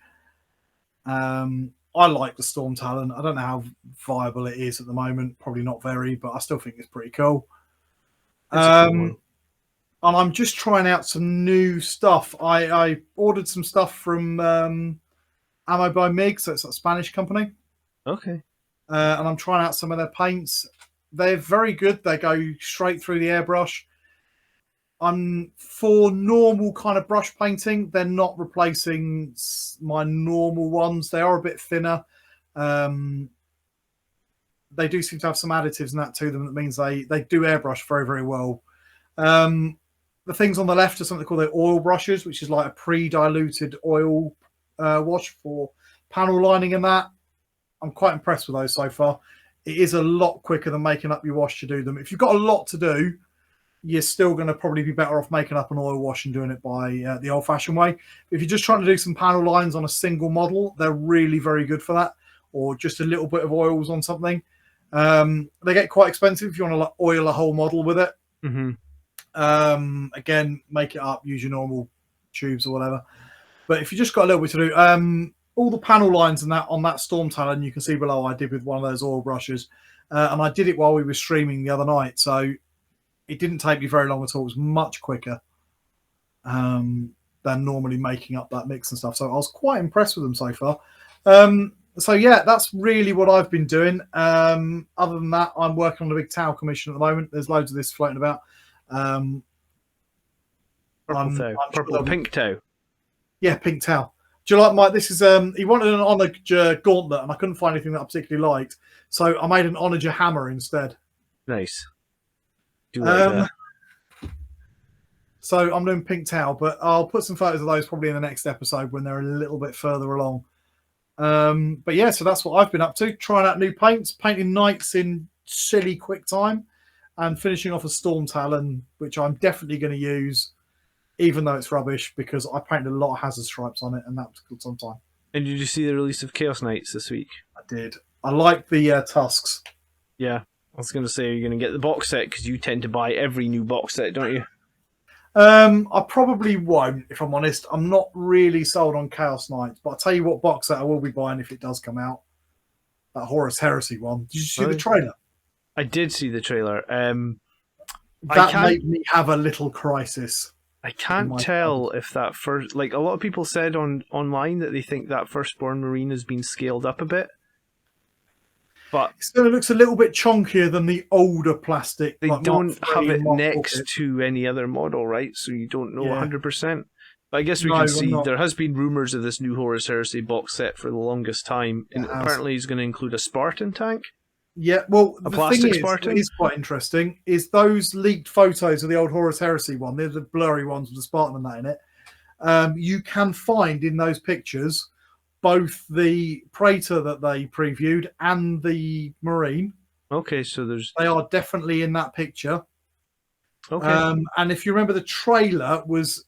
I like the Storm Talon. I don't know how viable it is at the moment. Probably not very, but I still think it's pretty cool. And I'm just trying out some new stuff. I ordered some stuff from Ammo by Mig, so it's a Spanish company.
Okay.
And I'm trying out some of their paints. They're very good. They go straight through the airbrush. For normal kind of brush painting, they're not replacing my normal ones. They are a bit thinner. They do seem to have some additives and that to them. That means they do airbrush very, very well. The things on the left are something called the oil brushes, which is like a pre-diluted oil wash for panel lining and that. I'm quite impressed with those so far. It is a lot quicker than making up your wash to do them. If you've got a lot to do, you're still going to probably be better off making up an oil wash and doing it by the old-fashioned way. If you're just trying to do some panel lines on a single model, they're really very good for that, or just a little bit of oils on something. They get quite expensive if you want to like, oil a whole model with it.
Mm-hmm.
Again, make it up, use your normal tubes or whatever. But if you just got a little bit to do, all the panel lines and that on that Storm Talon, you can see below I did with one of those oil brushes. And I did it while we were streaming the other night. So it didn't take me very long at all. It was much quicker than normally making up that mix and stuff. So I was quite impressed with them so far. So yeah, that's really what I've been doing. Other than that, I'm working on a big towel commission at the moment. There's loads of this floating about.
Purple pink toe.
Yeah, pink towel. Do you like my? This is he wanted an Onager gauntlet, and I couldn't find anything that I particularly liked, so I made an Onager hammer instead.
Nice. Do like that.
So I'm doing pink towel, but I'll put some photos of those probably in the next episode when they're a little bit further along. But yeah, so that's what I've been up to, trying out new paints, painting knights in silly quick time, and finishing off a Storm Talon, which I'm definitely going to use, even though it's rubbish, because I painted a lot of hazard stripes on it, and that was good sometime.
And did you see the release of Chaos Knights this week?
I did. I like the tusks.
Yeah, I was going to say, you're going to get the box set, because you tend to buy every new box set, don't you?
I probably won't, if I'm honest. I'm not really sold on Chaos Knights, but I'll tell you what box set I will be buying if it does come out. That Horus Heresy one. Did you see the trailer?
I did see the trailer.
That made me have a little crisis.
I can't tell if that first... Like, a lot of people said online that they think that Firstborn Marine has been scaled up a bit. But
it still looks a little bit chunkier than the older plastic.
They
like
don't
Mark
have
III,
it
Mark
next
IV.
to any other model, right? So you don't know
Yeah.
100%. But I guess we
No,
can
we're
see
not.
there has been rumours of this new Horus Heresy box set for the longest time. And
It has.
apparently he's going to include a Spartan tank.
Yeah, well,
A
the
plastic
thing is,
Spartan?
what is quite interesting is those leaked photos of the old Horus Heresy one. They're the blurry ones with the Spartan and that in it. You can find in those pictures both the Praetor that they previewed and the Marine.
Okay, so there's...
They are definitely in that picture.
Okay.
And if you remember, the trailer was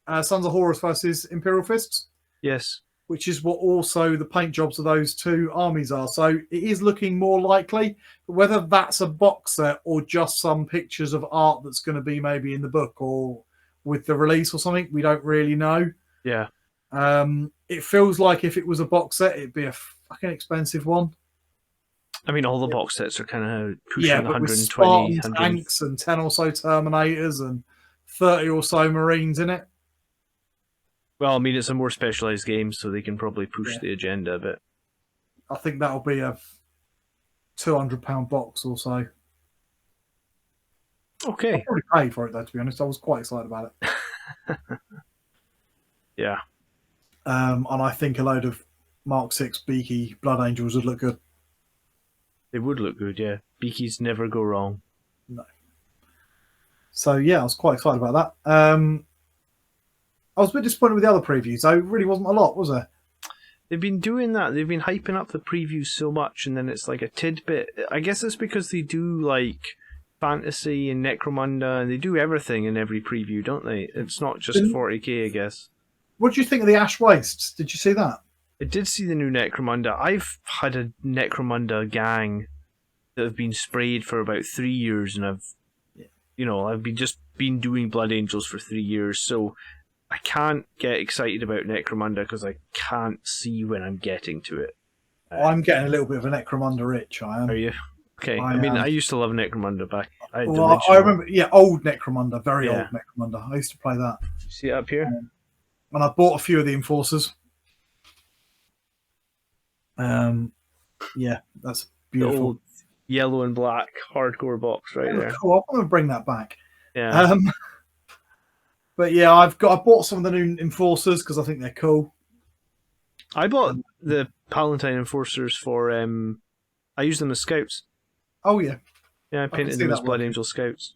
Sons of Horus versus Imperial Fists,
Yes.
which is what also the paint jobs of those two armies are. So it is looking more likely. But whether that's a box set or just some pictures of art that's going to be maybe in the book or with the release or something, we don't really know.
Yeah.
It feels like if it was a box set, it'd be a fucking expensive one.
I mean, all the box sets are kind of pushing
Yeah, but with
120,
Spartan
100.
tanks and 10 or so Terminators and 30 or so Marines in it.
Well, I mean, it's a more specialised game, so they can probably push the agenda a bit.
I think that'll be a £200 box or so.
Okay.
I'll probably pay for it, though, to be honest. I was quite excited about it.
Yeah.
And I think a load of Mark VI Beaky Blood Angels would look good.
They would look good, yeah. Beakies never go wrong.
No. So, yeah, I was quite excited about that. I was a bit disappointed with the other previews, though. It really wasn't a lot, was there?
They've been doing that. They've been hyping up the previews so much, and then it's like a tidbit. I guess it's because they do, like, fantasy and Necromunda, and they do everything in every preview, don't they? It's not just 40k, I guess.
What do you think of the Ash Wastes? Did you see that?
I did see the new Necromunda. I've had a Necromunda gang that have been sprayed for about 3 years, and I've been doing Blood Angels for 3 years, so I can't get excited about Necromunda because I can't see when I'm getting to it.
I'm getting a little bit of a Necromunda itch, I am.
Are you? Okay.
I
I used to love Necromunda back. I
remember, old Necromunda, very old Necromunda. I used to play that.
You see it up here?
And I bought a few of the Enforcers. Yeah, that's beautiful.
The old yellow and black hardcore box right there.
Cool. I'm going to bring that back.
Yeah.
But yeah, I bought some of the new Enforcers because I think they're cool.
I bought the Palatine Enforcers for I use them as scouts.
Oh yeah.
Yeah, I painted them as Blood Angel scouts.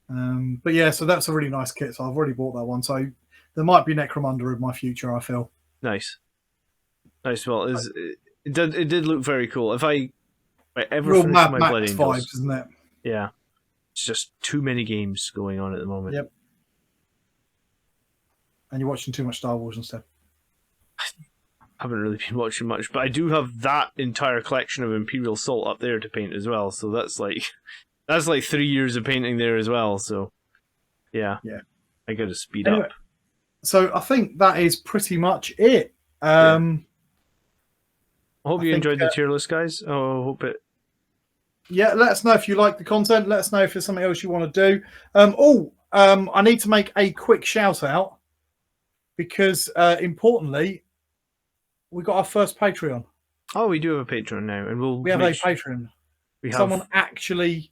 But yeah, so that's a really nice kit. So I've already bought that one. So there might be Necromunda in my future, I feel.
Nice. Well, it did look very cool. If I ever
Real
finish
Mad
my
Max
Blood Angels,
vibes, isn't it?
yeah, it's just too many games going on at the moment.
Yep. And you're watching too much Star Wars instead.
I haven't really been watching much, but I do have that entire collection of Imperial Salt up there to paint as well. So that's like 3 years of painting there as well. So yeah, I got to speed up.
So I think that is pretty much it.
I hope you enjoyed the tier list, guys. Oh, I hope it.
Yeah, let us know if you like the content. Let us know if there's something else you want to do. I need to make a quick shout out because, importantly, we got our first Patreon.
Oh, we do have a Patreon now, and
we have a Patreon. Someone actually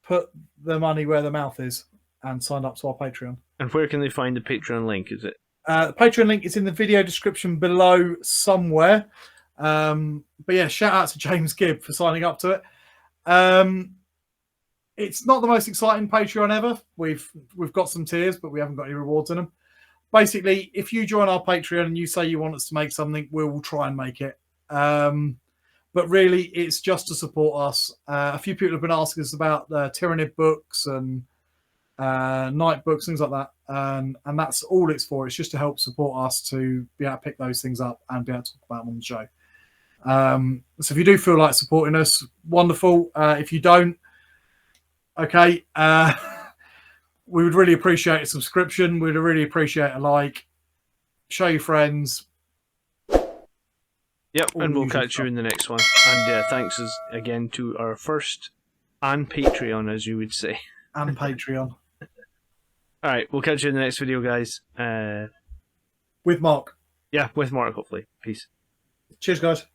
put the money where the mouth is and signed up to our Patreon.
And where can they find the Patreon link? Is it?
The Patreon link is in the video description below somewhere. But yeah, shout out to James Gibb for signing up to it. It's not the most exciting Patreon ever. We've got some tiers, but we haven't got any rewards in them. Basically, if you join our Patreon and you say you want us to make something, we will try and make it. But really, it's just to support us. A few people have been asking us about Tyrannid books and night books, things like that. And that's all it's for. It's just to help support us to be able to pick those things up and be able to talk about them on the show. So if you do feel like supporting us, wonderful. If you don't, okay. We would really appreciate a subscription. We'd really appreciate a like. Show your friends.
Yep, and we'll catch you in the next one. And thanks again to our first and Patreon, as you would say.
And Patreon.
All right, we'll catch you in the next video, guys.
With Mark.
Yeah, with Mark, hopefully. Peace.
Cheers, guys.